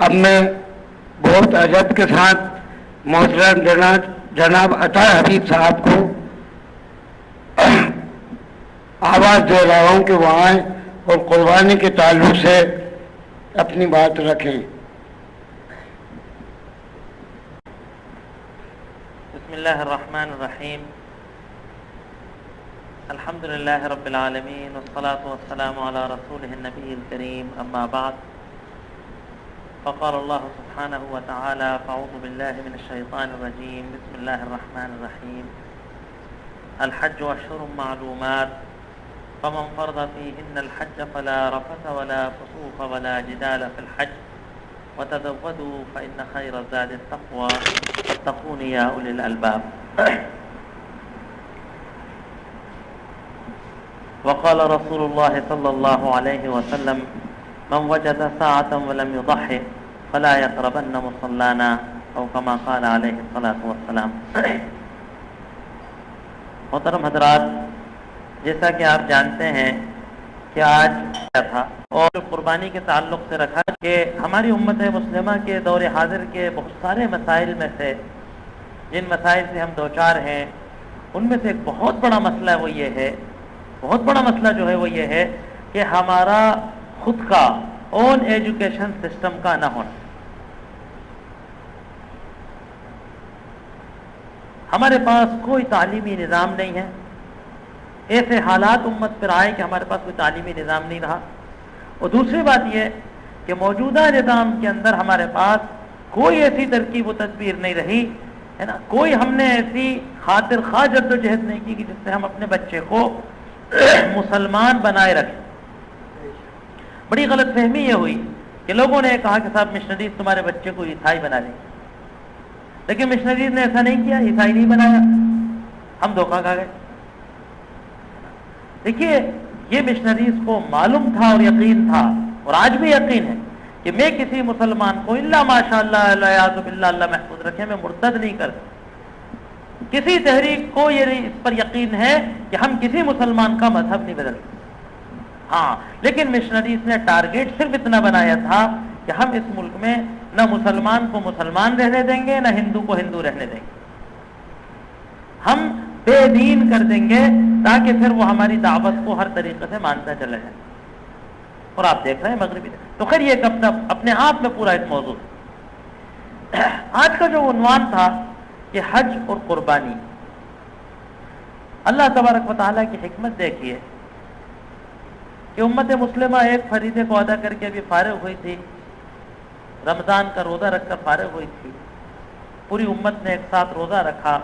اب میں بہت عجب کے ساتھ محترم جناب عطا حبیب صاحب کو آواز دے رہا ہوں کہ وہ آئیں اور قربانی کے تعلق سے اپنی بات رکھیں. بسم اللہ الرحمن الرحیم. الحمد للہ رب العالمین والصلاة والسلام علی رسولہ النبی الکریم. اما بعد فقال اللہ سبحانہ وتعالی فاعوذ باللہ من الشیطان الرجیم. بسم اللہ الرحمن الرحیم. الحج اشہر معلومات فمن فرض فیہن الحج فلا رفث ولا فسوق ولا جدال فی الحج وتزودوا فإن خیر الزاد التقوى واتقون یا اولی الالباب. وقال رسول اللہ صلی اللہ علیہ وسلم من وجد ساعة ولم يضحي فلا يقربن مصلانا او كما قال علیہ الصلاة والسلام. محترم حضرات، جیسا کہ آپ جانتے ہیں کہ آج کیا تھا اور قربانی کے تعلق سے رکھا کہ ہماری امت مسلمہ کے دور حاضر کے بہت سارے مسائل میں سے جن مسائل سے ہم دوچار ہیں ان میں سے ایک بہت بڑا مسئلہ وہ یہ ہے، بہت بڑا مسئلہ جو ہے وہ یہ ہے کہ ہمارا خود کا اون ایجوکیشن سسٹم کا نہ ہونا. ہمارے پاس کوئی تعلیمی نظام نہیں ہے. ایسے حالات امت پر آئے کہ ہمارے پاس کوئی تعلیمی نظام نہیں رہا. اور دوسری بات یہ کہ موجودہ نظام کے اندر ہمارے پاس کوئی ایسی ترکیب و تدبیر نہیں رہی ہے نا، کوئی ہم نے ایسی خاطر خواہ جد و جہد نہیں کی کہ جس سے ہم اپنے بچے کو مسلمان بنائے رکھیں. بڑی غلط فہمی یہ ہوئی کہ لوگوں نے کہا کہ صاحب مشنریز تمہارے بچے کو عیسائی بنا دیں، لیکن مشنریز نے ایسا نہیں کیا، عیسائی نہیں بنایا، ہم دھوکہ کھا گئے. دیکھیے، یہ مشنریز کو معلوم تھا اور یقین تھا اور آج بھی یقین ہے کہ میں کسی مسلمان کو الا ماشاء اللہ الیاذ باللہ اللہ محفوظ رکھے میں مرتد نہیں کر سکتا. کسی تحریک کو یہ اس پر یقین ہے کہ ہم کسی مسلمان کا مذہب نہیں بدل سکتے. ہاں، لیکن مشنریز نے ٹارگیٹ صرف اتنا بنایا تھا کہ ہم اس ملک میں نہ مسلمان کو مسلمان رہنے دیں گے نہ ہندو کو ہندو رہنے دیں گے، ہم بے دین کر دیں گے تاکہ پھر وہ ہماری دعوت کو ہر طریقے سے مانتا چلا جائے. اور آپ دیکھ رہے ہیں مغربی تو خیر یہ اپنے آپ میں پورا ایک موضوع ہے. آج کا جو عنوان تھا کہ حج اور قربانی، اللہ تبارک و تعالیٰ کی حکمت دیکھیے کہ امت مسلمہ ایک فریضے کو ادا کر کے ابھی فارغ ہوئی تھی، رمضان کا روزہ رکھ کر فارغ ہوئی تھی. پوری امت نے ایک ساتھ روزہ رکھا،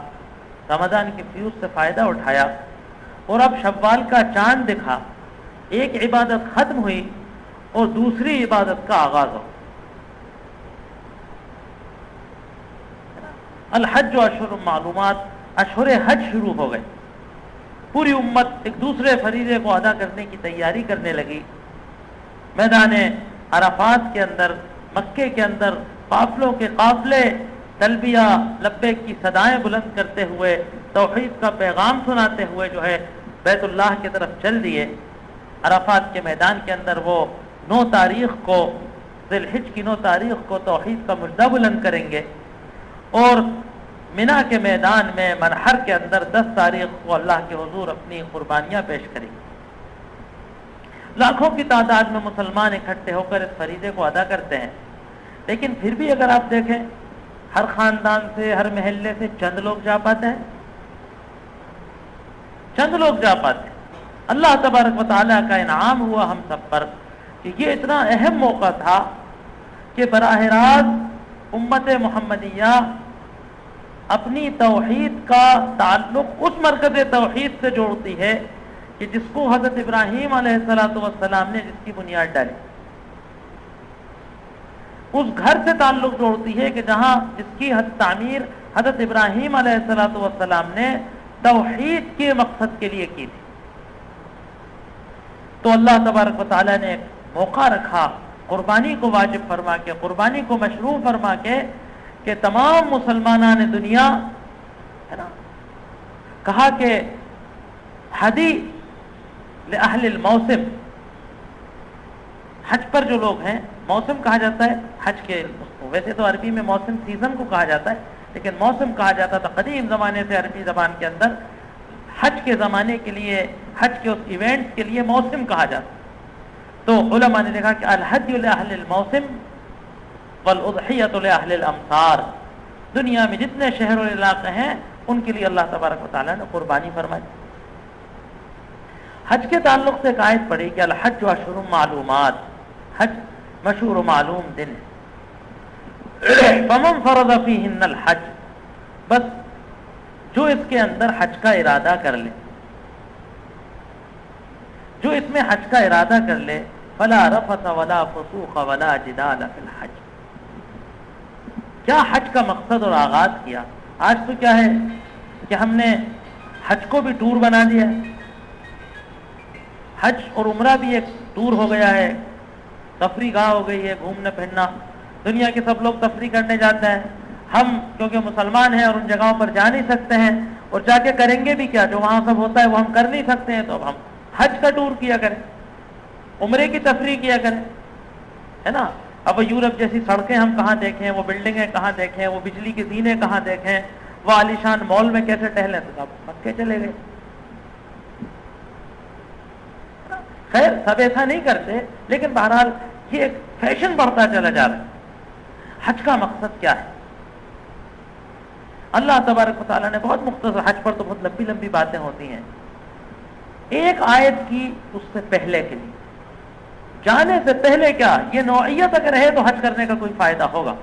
رمضان کی فیوز سے فائدہ اٹھایا، اور اب شوال کا چاند دکھا، ایک عبادت ختم ہوئی اور دوسری عبادت کا آغاز ہو. الحج اشہر معلومات، اشہر حج شروع ہو گئے. پوری امت ایک دوسرے فریضے کو ادا کرنے کی تیاری کرنے لگی. میدان عرفات کے اندر، مکے کے اندر قافلوں کے قافلے تلبیہ لبیک کی صدائیں بلند کرتے ہوئے، توحید کا پیغام سناتے ہوئے جو ہے بیت اللہ کی طرف چل دیے. عرفات کے میدان کے اندر وہ 9 تاریخ کو، ذی الحج کی 9 تاریخ کو توحید کا مجدہ بلند کریں گے، اور منا کے میدان میں منحر کے اندر 10 تاریخ کو اللہ کے حضور اپنی قربانیاں پیش کریں گے. لاکھوں کی تعداد میں مسلمان اکٹھے ہو کر اس فریضے کو ادا کرتے ہیں. لیکن پھر بھی اگر آپ دیکھیں، ہر خاندان سے، ہر محلے سے چند لوگ جا پاتے ہیں، چند لوگ جا پاتے ہیں. اللہ تبارک و تعالیٰ کا انعام ہوا ہم سب پر کہ یہ اتنا اہم موقع تھا کہ براہ راست امت محمدیہ اپنی توحید کا تعلق اس مرکز توحید سے جوڑتی ہے کہ جس کو حضرت ابراہیم علیہ السلام نے جس کی بنیاد ڈالی. اس گھر سے تعلق جوڑتی ہے کہ جہاں جس کی تعمیر حضرت ابراہیم علیہ السلام نے توحید کے مقصد کے لیے کی تھی. تو اللہ تبارک و تعالیٰ نے ایک موقع رکھا قربانی کو واجب فرما کے، قربانی کو مشروع فرما کے، کہ تمام مسلمانان دنیا ہے نا، کہا کہ حدی لأہل الموسم، حج پر جو لوگ ہیں، موسم کہا جاتا ہے حج کے، ویسے تو عربی میں موسم سیزن کو کہا جاتا ہے، لیکن موسم کہا جاتا تھا قدیم زمانے سے عربی زبان کے اندر، حج کے زمانے کے لیے، حج کے اس ایونٹ کے لیے موسم کہا جاتا. تو علماء نے دیکھا کہ الحج لأہل الموسم والاضحیۃ لأہل الامصار، دنیا میں جتنے شہر و علاقے ہیں ان کے لیے اللہ تبارک و تعالیٰ نے قربانی فرمائی. حج کے تعلق سے ایک آیت پڑھی کہ الحج اشہر معلومات، حج مشہور و معلوم دن ہے. فمن فرض فیہن الحج، بس جو اس کے اندر حج کا ارادہ کر لے، جو اس میں حج کا ارادہ کر لے، فلا رفث ولا فسوق ولا جدال فی الحج. کیا حج کا مقصد اور آغاز کیا؟ آج تو کیا ہے کہ ہم نے حج کو بھی ٹور بنا دیا ہے، حج اور عمرہ بھی ایک ٹور ہو گیا ہے، تفریح گاہ ہو گئی ہے، گھومنا پھرنا. دنیا کے سب لوگ تفریح کرنے جاتے ہیں، ہم کیونکہ مسلمان ہیں اور ان جگہوں پر جا نہیں سکتے ہیں، اور جا کے کریں گے بھی کیا؟ جو وہاں سب ہوتا ہے وہ ہم کر نہیں سکتے ہیں، تو اب ہم حج کا ٹور کیا کریں، عمرے کی تفریح کیا کریں، ہے نا. اب یورپ جیسی سڑکیں ہم کہاں دیکھیں، وہ بلڈنگیں کہاں دیکھیں، وہ بجلی کے زینے کہاں دیکھیں، وہ عالیشان مال میں کیسے ٹہلیں، تو اب مکے چلے گئے. خیر سب ایسا نہیں کرتے، لیکن بہرحال یہ ایک فیشن بڑھتا چلا جا رہا ہے. حج کا مقصد کیا ہے؟ اللہ تبارک و تعالیٰ نے بہت مختصر، حج پر تو بہت لمبی لمبی باتیں ہوتی ہیں، ایک آیت کی اس سے پہلے کے لیے، جانے سے پہلے کیا یہ نوعیت اگر ہے تو حج کرنے کا کوئی فائدہ ہوگا.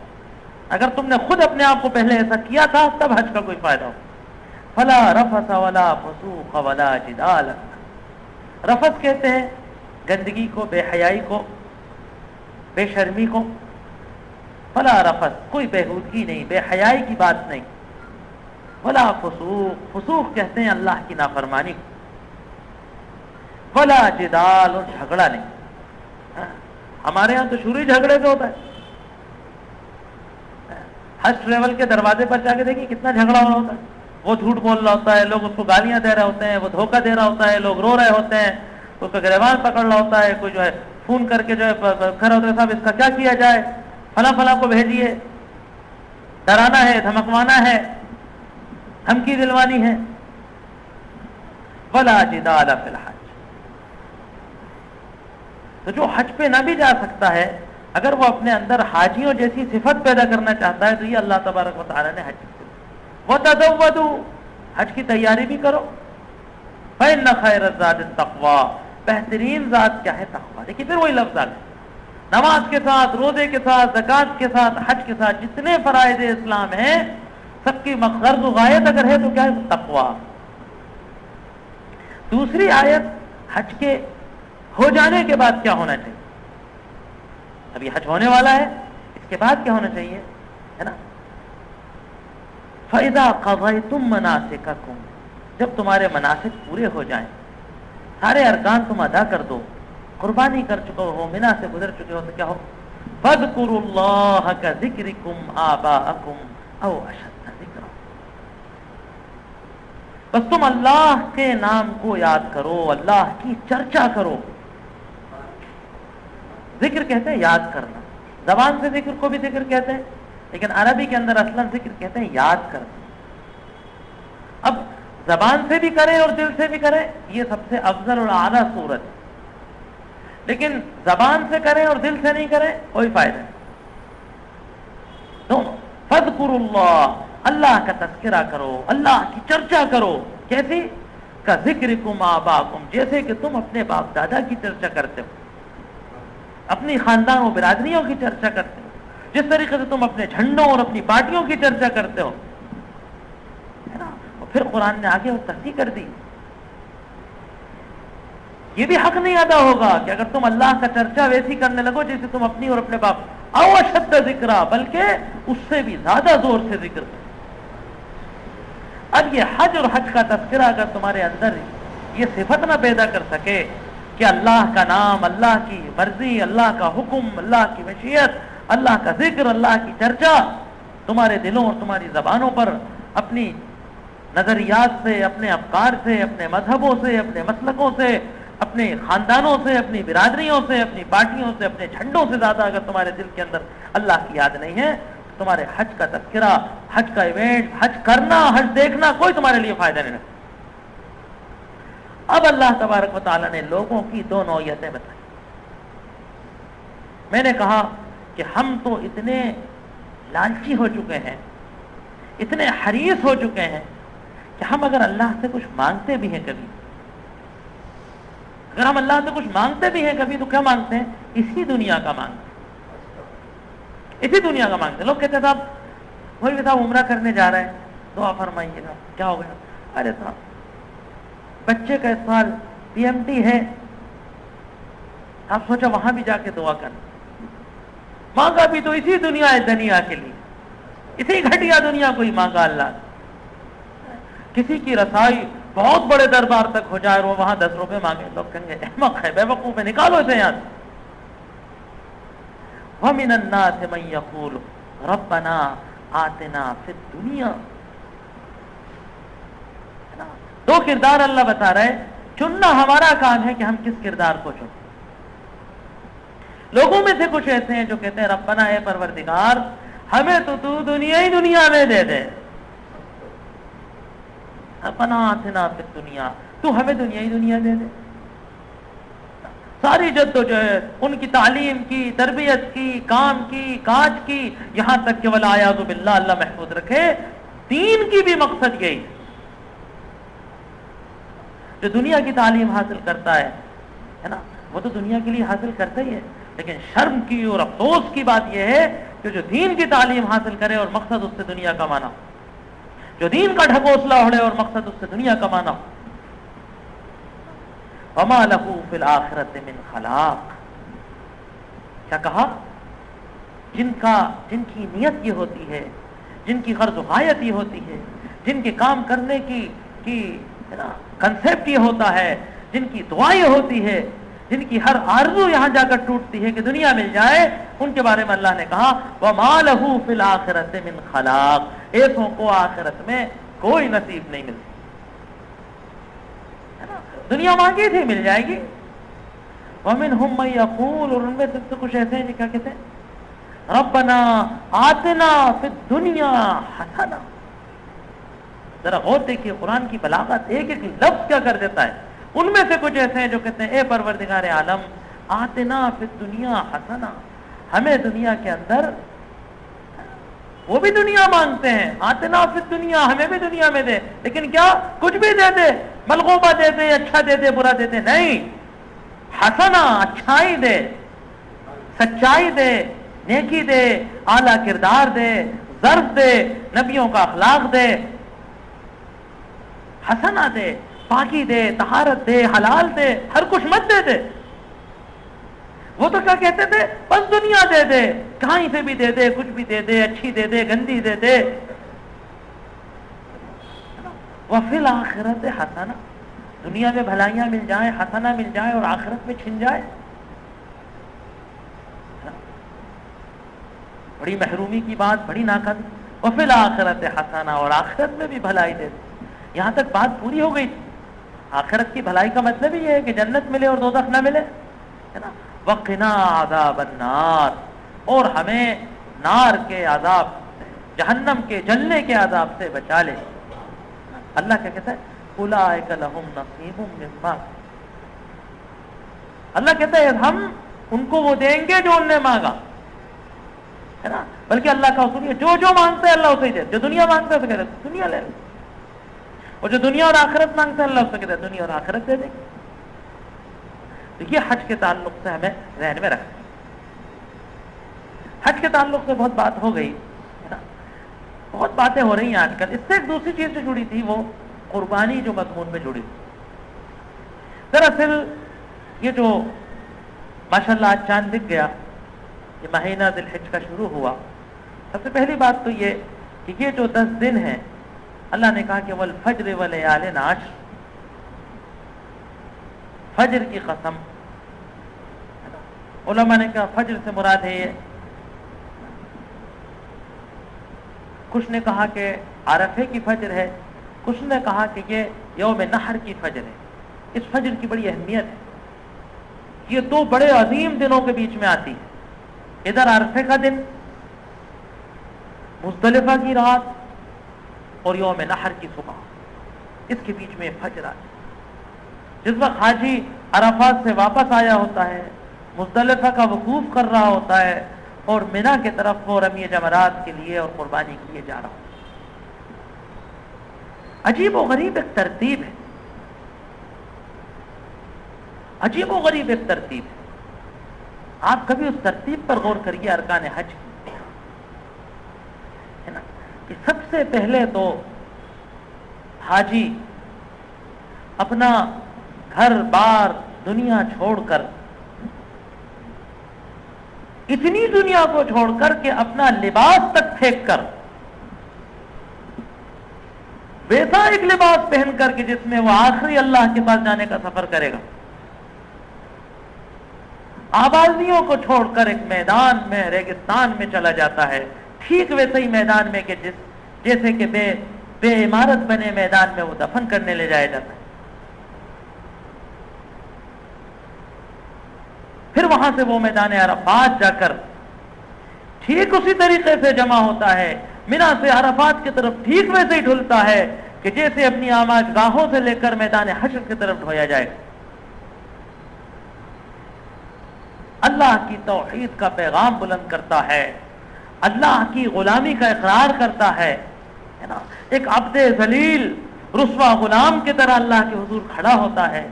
اگر تم نے خود اپنے آپ کو پہلے ایسا کیا تھا تب حج کا کوئی فائدہ ہوگا. فلا رفث ولا فسوق ولا جدال. رفث کہتے ہیں گندگی کو، بے حیائی کو، بے شرمی کو. فلا رفث کوئی بےہودگی نہیں، بے حیائی کی بات نہیں. ولا فسوق، فسوق کہتے ہیں اللہ کی نافرمانی کو. ولا جدال، اور جھگڑا نہیں. ہمارے ہاں تو شروع جھگڑے سے ہوتا ہے. حج ٹریول کے دروازے پر جا کے دیکھیں کتنا جھگڑا ہو رہا ہوتا ہے. وہ جھوٹ بول رہا ہوتا ہے، لوگ اس کو گالیاں دے رہے ہوتے ہیں، وہ دھوکہ دے رہا ہوتا ہے، لوگ رو رہے ہوتے ہیں، اس کا گریبان پکڑ رہا ہوتا ہے، کوئی جو ہے فون کر کے جو ہے کھڑا ہوتا ہے، صاحب اس کا کیا کیا جائے، فلاں فلاں کو بھیجیے، ڈرانا ہے، دھمکوانا ہے، دھمکی دلوانی ہے. ولا جدال فی الحج. تو جو حج پہ نہ بھی جا سکتا ہے، اگر وہ اپنے اندر حاجیوں جیسی صفت پیدا کرنا چاہتا ہے تو یہ اللہ تبارک و تعالیٰ نے حج کی. وَتَزَوَّدُوا، حج کی تیاری بھی کرو. فَإِنَّ خَيْرَ الزَّادِ التَّقْوَىٰ، بہترین ذات کیا ہے؟ تقویٰ. دیکھیے پھر وہی لفظ آ گئے. نماز کے ساتھ، روزے کے ساتھ، زکوٰۃ کے ساتھ، حج کے ساتھ جتنے فرائض اسلام ہیں سب کی غرض و غایت اگر ہے تو کیا ہے؟ تقویٰ. دوسری آیت، حج کے ہو جانے کے بعد کیا ہونا چاہیے. ابھی حج ہونے والا ہے، اس کے بعد کیا ہونا چاہیے، ہے نا. فَإِذَا قَضَيْتُم مَّنَاسِكَكُمْ، جب تمہارے مناسک پورے ہو جائیں، سارے ارکان تم ادا کر دو، قربانی کر چکے ہو، مینا سے گزر چکے ہو، تو کیا ہو؟ فَاذْكُرُوا اللَّهَ كَذِكْرِكُمْ آبَاءَكُمْ أَوْ أَشَدَّ ذِكْرًا. بس تم اللہ کے نام کو یاد کرو، اللہ کی چرچا کرو. ذکر کہتے ہیں یاد کرنا، زبان سے ذکر کو بھی ذکر کہتے ہیں، لیکن عربی کے اندر اصلا ذکر کہتے ہیں یاد کرنا. اب زبان سے بھی کریں اور دل سے بھی کریں، یہ سب سے افضل اور اعلیٰ صورت ہے. لیکن زبان سے کریں اور دل سے نہیں کریں کوئی فائدہ نہیں. دونوں. فَاذْكُرُوا اللَّهَ، اللہ کا تذکرہ کرو، اللہ کی چرچا کرو. کیسی؟ كَذِكْرِكُمْ آبَاءَكُمْ، جیسے کہ تم اپنے باپ دادا کی چرچا کرتے ہو، اپنی خاندان و برادریوں کی چرچا کرتے ہو، جس طریقے سے تم اپنے جھنڈوں اور اپنی پارٹیوں کی چرچا کرتے ہو، ہے نا. اور پھر قرآن نے آگے وہ تصحیح کر دی. یہ بھی حق نہیں ادا ہوگا کہ اگر تم اللہ کا چرچا ویسی کرنے لگو جیسے تم اپنی اور اپنے باپ او اشد ذکرہ، بلکہ اس سے بھی زیادہ زور سے ذکر کرو. اب یہ حج اور حج کا تذکرہ اگر تمہارے اندر یہ صفت نہ پیدا کر سکے کہ اللہ کا نام، اللہ کی مرضی، اللہ کا حکم، اللہ کی مشیت، اللہ کا ذکر، اللہ کی چرچا تمہارے دلوں اور تمہاری زبانوں پر اپنی نظریات سے، اپنے افکار سے، اپنے مذہبوں سے، اپنے مسلکوں سے اپنے خاندانوں سے، اپنی برادریوں سے، اپنی پارٹیوں سے، اپنے جھنڈوں سے زیادہ اگر تمہارے دل کے اندر اللہ کی یاد نہیں ہے، تمہارے حج کا تذکرہ، حج کا ایونٹ، حج کرنا، حج دیکھنا کوئی تمہارے لیے فائدہ نہیں رکھتا۔ اب اللہ تبارک و تعالیٰ نے لوگوں کی دو نوعیتیں بتائی۔ میں نے کہا کہ ہم تو اتنے لالچی ہو چکے ہیں، اتنے حریص ہو چکے ہیں کہ ہم اگر اللہ سے کچھ مانگتے بھی ہیں کبھی، اگر ہم اللہ سے کچھ مانگتے بھی ہیں کبھی، تو کیا مانگتے ہیں؟ اسی دنیا کا مانگتے ہیں، اسی دنیا کا مانگتے ہیں۔ لوگ کہتے ہیں صاحب وہی صاحب عمرہ کرنے جا رہے ہیں، دعا فرمائیے گا۔ کیا ہو گیا؟ ارے صاحب بچے کا اس سال PMT ہے، آپ سوچا وہاں بھی جا کے دعا کرنا، مانگا بھی تو اسی دنیا کے لیے، اسی گھٹیا دنیا کو ہی مانگا اللہ۔ کسی کی رسائی بہت بڑے دربار تک ہو جائے اور وہ وہاں 10 روپے مانگے، لوگ کہیں گے احمق ہے، بے وقوف ہے، نکالو اسے یہاں سے۔ وَمِنَ النَّاسِ مَن يَقُولُ رَبَّنَا آتِنَا فِي الدُّنْيَا۔ دو کردار اللہ بتا رہے، چننا ہمارا کام ہے کہ ہم کس کردار کو چنیں۔ لوگوں میں سے کچھ ایسے ہیں جو کہتے ہیں ربنا اے پروردگار ہمیں تو دنیا ہی دنیا میں دے دے، ربنا آتنا فی الدنیا، تو ہمیں دنیا ہی دنیا دے دے۔ ساری جد و جہد ان کی تعلیم کی، تربیت کی، کام کی، کاج کی، یہاں تک کہ والعیاذ باللہ اللہ محفوظ رکھے، دین کی بھی مقصد یہی ہے۔ جو دنیا کی تعلیم حاصل کرتا ہے نا، وہ تو دنیا کے لیے حاصل کرتا ہی ہے، لیکن شرم کی اور افسوس کی بات یہ ہے کہ جو دین کی تعلیم حاصل کرے اور مقصد اس سے دنیا کمانا ہو، جو دین کا ڈھکوسلا اڑے اور مقصد اس سے دنیا کمانا ہو، وما لہ فی الآخرۃ من خلاق۔ کیا کہا؟ جن کی نیت یہ ہوتی ہے، جن کی غرض و غایت یہ ہوتی ہے، جن کے کام کرنے کی کنسیپٹ یہ ہوتا ہے، جن کی دعا یہ ہوتی ہے، جن کی ہر آرزو یہاں جا کر ٹوٹتی ہے کہ دنیا مل جائے، ان کے بارے میں اللہ نے کہا وَمَا لَهُ فِي الْآخِرَةِ مِنْ خَلَاقٍ، ایسوں کو آخرت میں کوئی نصیب نہیں ملتی۔ دنیا مانگی تھی مل جائے گی۔ وَمِنْهُمْ مَن يَقُولُ، اور ان میں سے کچھ ایسے ہیں جو کیا کہتے ہیں رَبَّنَا آتِنَا فِي الدُّنْيَا حَسَنَةً۔ ذرا غور دیکھیے قرآن کی بلاغت، ایک ایک لفظ کیا کر دیتا ہے۔ ان میں سے کچھ ایسے ہیں جو کہتے ہیں اے پروردگار عالم آتنا فی الدنیا حسنہ، ہمیں دنیا کے اندر، وہ بھی دنیا مانگتے ہیں، آتنا فی الدنیا، ہمیں بھی دنیا میں دے، لیکن کیا کچھ بھی دے دے، ملغوبہ دے دے، اچھا دے دے، برا دے دے، نہیں، حسنہ، اچھائی دے، سچائی دے، نیکی دے، اعلیٰ کردار دے، ظرف دے، نبیوں کا اخلاق دے، حسنہ دے، پاکی دے، طہارت دے، حلال دے، ہر کچھ مت دے دے۔ وہ تو کیا کہتے تھے بس دنیا دے دے، کہیں سے بھی دے دے، کچھ بھی دے دے، اچھی دے دے، گندی دے دے۔ وفی الآخرت حسنہ، دنیا میں بھلائیاں مل جائیں، حسنہ مل جائے، اور آخرت میں چھن جائے، بڑی محرومی کی بات، بڑی ناقص۔ وفی الآخرت حسنہ، اور آخرت میں بھی بھلائی دے دے۔ یہاں تک بات پوری ہو گئی تھی۔ آخرت کی بھلائی کا مطلب ہی یہ ہے کہ جنت ملے اور دوزخ نہ ملے، ہے نا۔ وقنا عذاب النار، اور ہمیں نار کے عذاب، جہنم کے جلنے کے عذاب سے بچا لے۔ اللہ کیا کہتا ہے اولئک لہم نصیب مما، اللہ کہتا ہے ہم ان کو وہ دیں گے جو انہوں نے مانگا، ہے نا۔ بلکہ اللہ کا اصول ہے جو جو مانگتا ہے اللہ اسے ہی دے، جو دنیا مانگتا ہے اسے کہتا ہے دنیا لے لے، اور جو دنیا اور آخرت مانگتا ہے اللہ اسے کہتا ہے دنیا اور آخرت دے دے گی۔ تو یہ حج کے تعلق سے ہمیں ذہن میں رکھنا۔ حج کے تعلق سے بہت بات ہو گئی ہے نا، بہت باتیں ہو رہی ہیں آج کل۔ اس سے ایک دوسری چیز سے جڑی تھی، وہ قربانی جو مضمون میں جڑی تھی۔ دراصل یہ جو ماشاءاللہ آج چاند دکھ گیا، یہ مہینہ ذی الحج کا شروع ہوا، سب سے پہلی بات تو یہ کہ یہ جو 10 دن ہیں، اللہ نے کہا کہ والفجر ولیال عشر، فجر کی قسم۔ علماء نے کہا فجر سے مراد ہے یہ، کچھ نے کہا کہ عرفے کی فجر ہے، کچھ نے کہا کہ یہ یوم نحر کی فجر ہے۔ اس فجر کی بڑی اہمیت ہے۔ یہ دو بڑے عظیم دنوں کے بیچ میں آتی ہے، ادھر عرفے کا دن، مزدلفہ کی رات، اور یوم نحر کی صبح، اس کے بیچ میں فجر آتی ہے۔ جس وقت حاجی عرفات سے واپس آیا ہوتا ہے، مزدلفہ کا وقوف کر رہا ہوتا ہے، اور منا کی طرف وہ رمی جمرات کے لیے اور قربانی کے لیے جا رہا ہوتا ہے۔ عجیب و غریب ایک ترتیب ہے، عجیب و غریب ایک ترتیب ہے۔ آپ کبھی اس ترتیب پر غور کریے ارکان حج کی، ہے نا، کہ سب سے پہلے تو حاجی اپنا گھر بار دنیا چھوڑ کر، اتنی دنیا کو چھوڑ کر کہ اپنا لباس تک پھینک کر، ویسا ایک لباس پہن کر کہ جس میں وہ آخری اللہ کے پاس جانے کا سفر کرے گا، آبادیوں کو چھوڑ کر ایک میدان میں، ریگستان میں چلا جاتا ہے، ٹھیک ویسے ہی میدان میں کہ جیسے کہ بے عمارت بنے میدان میں وہ دفن کرنے لے جایا جاتا ہے۔ پھر وہاں سے وہ میدان عرفات جا کر ٹھیک اسی طریقے سے جمع ہوتا ہے، منا سے عرفات کی طرف ٹھیک ویسے ہی ڈھلتا ہے کہ جیسے اپنی آماج گاہوں سے لے کر میدان حشر کی طرف ڈھویا جائے۔ اللہ کی توحید کا پیغام بلند کرتا ہے، اللہ کی غلامی کا اقرار کرتا ہے نا، ایک عبد ذلیل رسوا غلام کی طرح اللہ کے حضور کھڑا ہوتا ہے،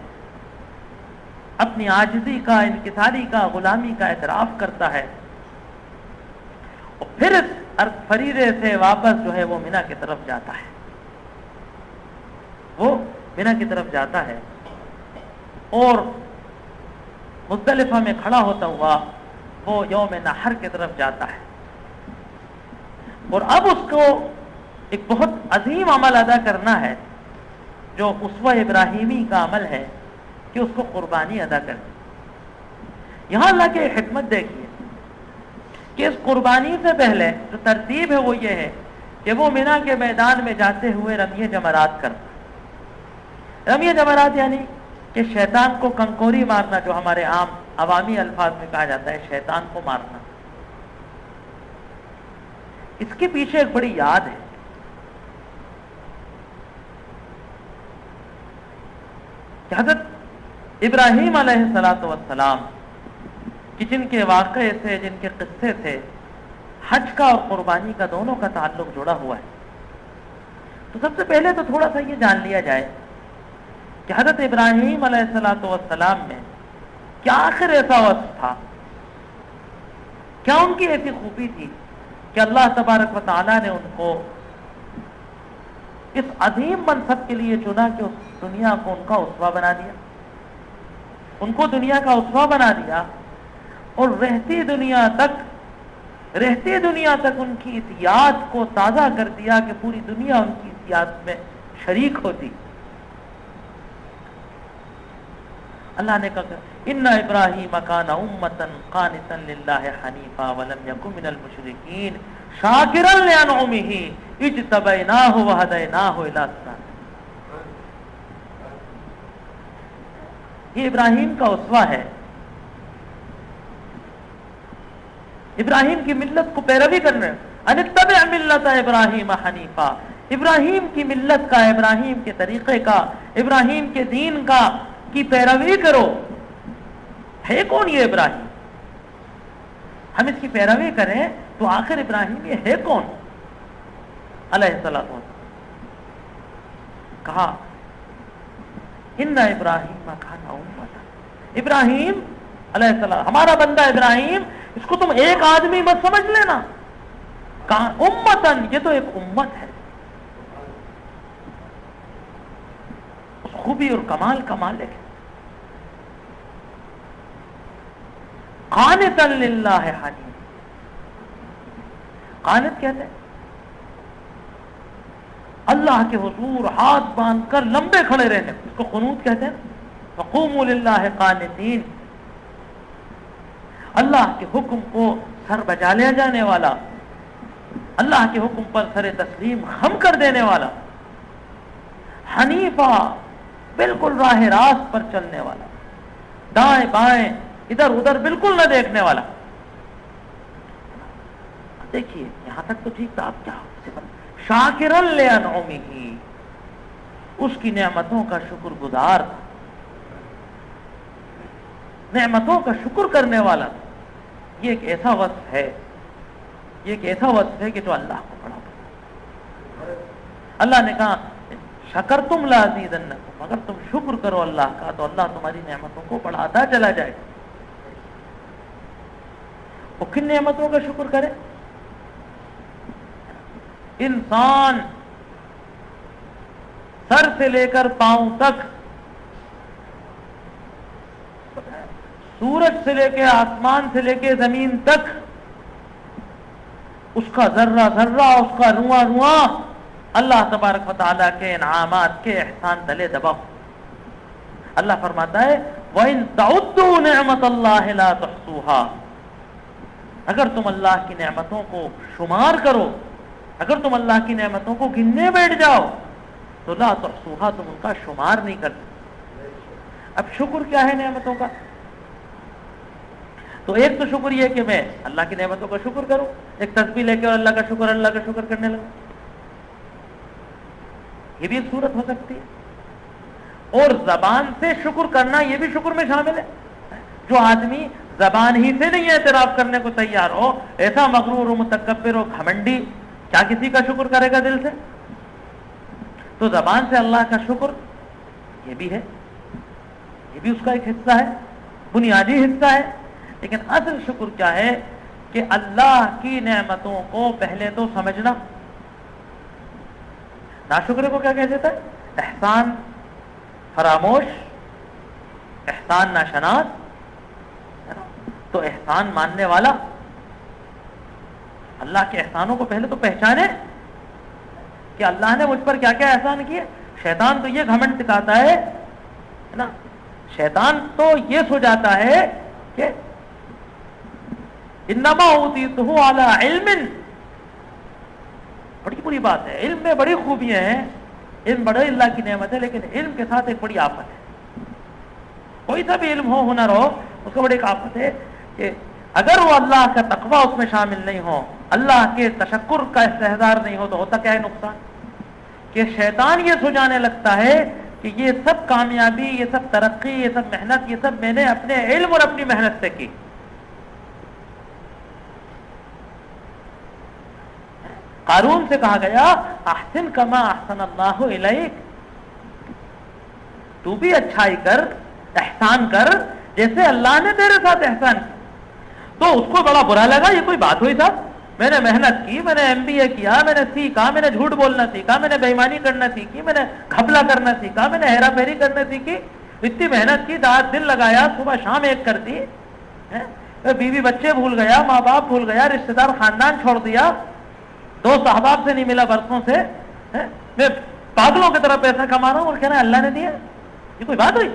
اپنی عاجزی کا، انکساری کا، غلامی کا اعتراف کرتا ہے، اور پھر اس فریضے سے واپس جو ہے وہ منا کی طرف جاتا ہے، وہ منا کی طرف جاتا ہے، اور مزدلفہ میں کھڑا ہوتا ہوا وہ یوم نحر کی طرف جاتا ہے۔ اور اب اس کو ایک بہت عظیم عمل ادا کرنا ہے، جو اسوہ ابراہیمی کا عمل ہے، کہ اس کو قربانی ادا کرنی۔ یہاں اللہ کی حکمت دیکھیے کہ اس قربانی سے پہلے جو ترتیب ہے وہ یہ ہے کہ وہ منا کے میدان میں جاتے ہوئے رمی جمرات کرتا۔ رمی جمرات یعنی کہ شیطان کو کنکوری مارنا، جو ہمارے عام عوامی الفاظ میں کہا جاتا ہے شیطان کو مارنا۔ اس کے پیچھے ایک بڑی یاد ہے کہ حضرت ابراہیم علیہ السلام کہ جن کے واقعے سے، جن کے قصے سے حج کا اور قربانی کا دونوں کا تعلق جڑا ہوا ہے، تو سب سے پہلے تو تھوڑا سا یہ جان لیا جائے کہ حضرت ابراہیم علیہ السلام میں کیا آخر ایسا وصف تھا، کیا ان کی ایسی خوبی تھی کہ اللہ تبارک و تعالیٰ نے ان کو اس عظیم منصب کے لیے چنا کہ اس دنیا کو ان کا اسوہ بنا دیا، ان کو دنیا کا اسوہ بنا دیا، اور رہتی دنیا تک ان کی اس یاد کو تازہ کر دیا کہ پوری دنیا ان کی اس یاد میں شریک ہوتی۔ اللہ نے کہا ان ابراہیم کان امۃ قانتا للہ حنیفا ولم یکن من المشرکین شاکرا لانعمہ اجتبیناہ وہدیناہ الی صراط۔ یہ ابراہیم کا اسوہ ہے، ابراہیم کی ملت کو پیروی کرنے، ان اتبع ملت ابراہیم حنیفا، ابراہیم کی ملت کا، ابراہیم کے طریقے کا، ابراہیم کے دین کا کی پیروی کرو۔ ہے کون یہ ابراہیم؟ ہم اس کی پیروی کریں تو آخر ابراہیم یہ ہے کون علیہ السلام؟ کہا ان ابراہیم کان امۃ، ابراہیم علیہ السلام ہمارا بندہ ابراہیم، اس کو تم ایک آدمی مت سمجھ لینا، امتن، یہ تو ایک امت ہے۔ اس خوبی اور کمال کا مالک ہے۔ قانتا للہ حنیف، قانت کہتے ہیں اللہ کے حضور ہاتھ باندھ کر لمبے کھڑے رہنے، اس کو قنوت کہتے ہیں۔ وقوموا للہ قانتین، اللہ کے حکم کو سر بجا لے جانے والا، اللہ کے حکم پر سر تسلیم خم کر دینے والا، حنیفہ بالکل راہ راست پر چلنے والا، دائیں بائیں ادھر ادھر بالکل نہ دیکھنے والا. دیکھیے یہاں تک تو ٹھیک تھا. آپ کیا شاکرا لانعمہ، اس کی نعمتوں کا شکر گزار تھا، نعمتوں کا شکر کرنے والا تھا. یہ ایک ایسا وصف ہے، یہ ایک ایسا وصف ہے کہ جو اللہ کو بڑا پسند ہے. اللہ نے کہا شکرتم لازیدنکم، اگر تم شکر کرو اللہ کا تو اللہ تمہاری نعمتوں کو بڑھاتا چلا جائے. وہ کن نعمتوں کا شکر کرے؟ انسان سر سے لے کر پاؤں تک، سورج سے لے کے آسمان سے لے کے زمین تک، اس کا ذرہ ذرہ، اس کا رواں رواں اللہ تبارک و تعالیٰ کے انعامات کے احسان تلے دبا. اللہ فرماتا ہے وَإِن تَعُدُّوا نِعْمَةَ اللَّهِ لَا تُحْصُوهَا، اگر تم اللہ کی نعمتوں کو شمار کرو، اگر تم اللہ کی نعمتوں کو گننے بیٹھ جاؤ تو لا تحصوها، تم ان کا شمار نہیں کر سکتے. اب شکر کیا ہے نعمتوں کا؟ تو ایک تو شکر یہ کہ میں اللہ کی نعمتوں کا شکر کروں، ایک تسبیح لے کے اور اللہ کا شکر کرنے لگا، یہ بھی ایک صورت ہو سکتی ہے. اور زبان سے شکر کرنا یہ بھی شکر میں شامل ہے. جو آدمی زبان ہی سے نہیں اعتراف کرنے کو تیار ہو، ایسا مغرور و متکبر و گھمنڈی، کیا کسی کا شکر کرے گا دل سے؟ تو زبان سے اللہ کا شکر یہ بھی ہے، یہ بھی اس کا ایک حصہ ہے، بنیادی حصہ ہے. لیکن اصل شکر کیا ہے کہ اللہ کی نعمتوں کو پہلے تو سمجھنا. ناشکرے کو کیا کہہ دیتا ہے؟ احسان فراموش، احسان ناشناس. تو احسان ماننے والا اللہ کے احسانوں کو پہلے تو پہچانے کہ اللہ نے مجھ پر کیا کیا احسان کیے. شیطان تو یہ گھمنڈ دکھاتا ہے نا، شیطان تو یہ سو جاتا ہے کہ انما اوتیتہ علی علم. بڑی بری بات ہے، علم میں بڑی خوبیاں ہیں، علم بڑے اللہ کی نعمت ہے، لیکن علم کے ساتھ ایک بڑی آفت ہے. کوئی سا بھی علم ہو، ہنر ہو، اس کو بڑی ایک آفت ہے کہ اگر وہ اللہ کا تقوی اس میں شامل نہیں ہو، اللہ کے تشکر کا استحضار نہیں ہو، تو ہوتا کیا ہے نقصان؟ کہ شیطان یہ سجانے لگتا ہے کہ یہ سب کامیابی، یہ سب ترقی، یہ سب محنت، یہ سب میں نے اپنے علم اور اپنی محنت سے کی. قارون سے کہا گیا احسن کما احسن اللہ الیک، تو بھی اچھائی کر، احسان کر جیسے اللہ نے تیرے ساتھ احسان کیا. تو اس کو بڑا برا لگا، یہ کوئی بات ہوئی صاحب، میں نے محنت کی، میں نے MBA کیا، میں نے سیکھا، میں نے جھوٹ بولنا سیکھا، میں نے بے ایمانی کرنا سیکھی، میں نے گھپلا کرنا سیکھا، میں نے ہیرا پھیری کرنا سیکھی، اتنی محنت کی، رات دن لگایا، صبح شام ایک کرتی، بیوی بچے بھول گیا، ماں باپ بھول گیا، رشتہ دار خاندان چھوڑ دیا، دوست احباب سے نہیں ملا برسوں سے، میں پاگلوں کی طرح پیسہ کما رہا ہوں اور کہہ رہا ہے اللہ نے دیا. یہ کوئی بات ہوئی؟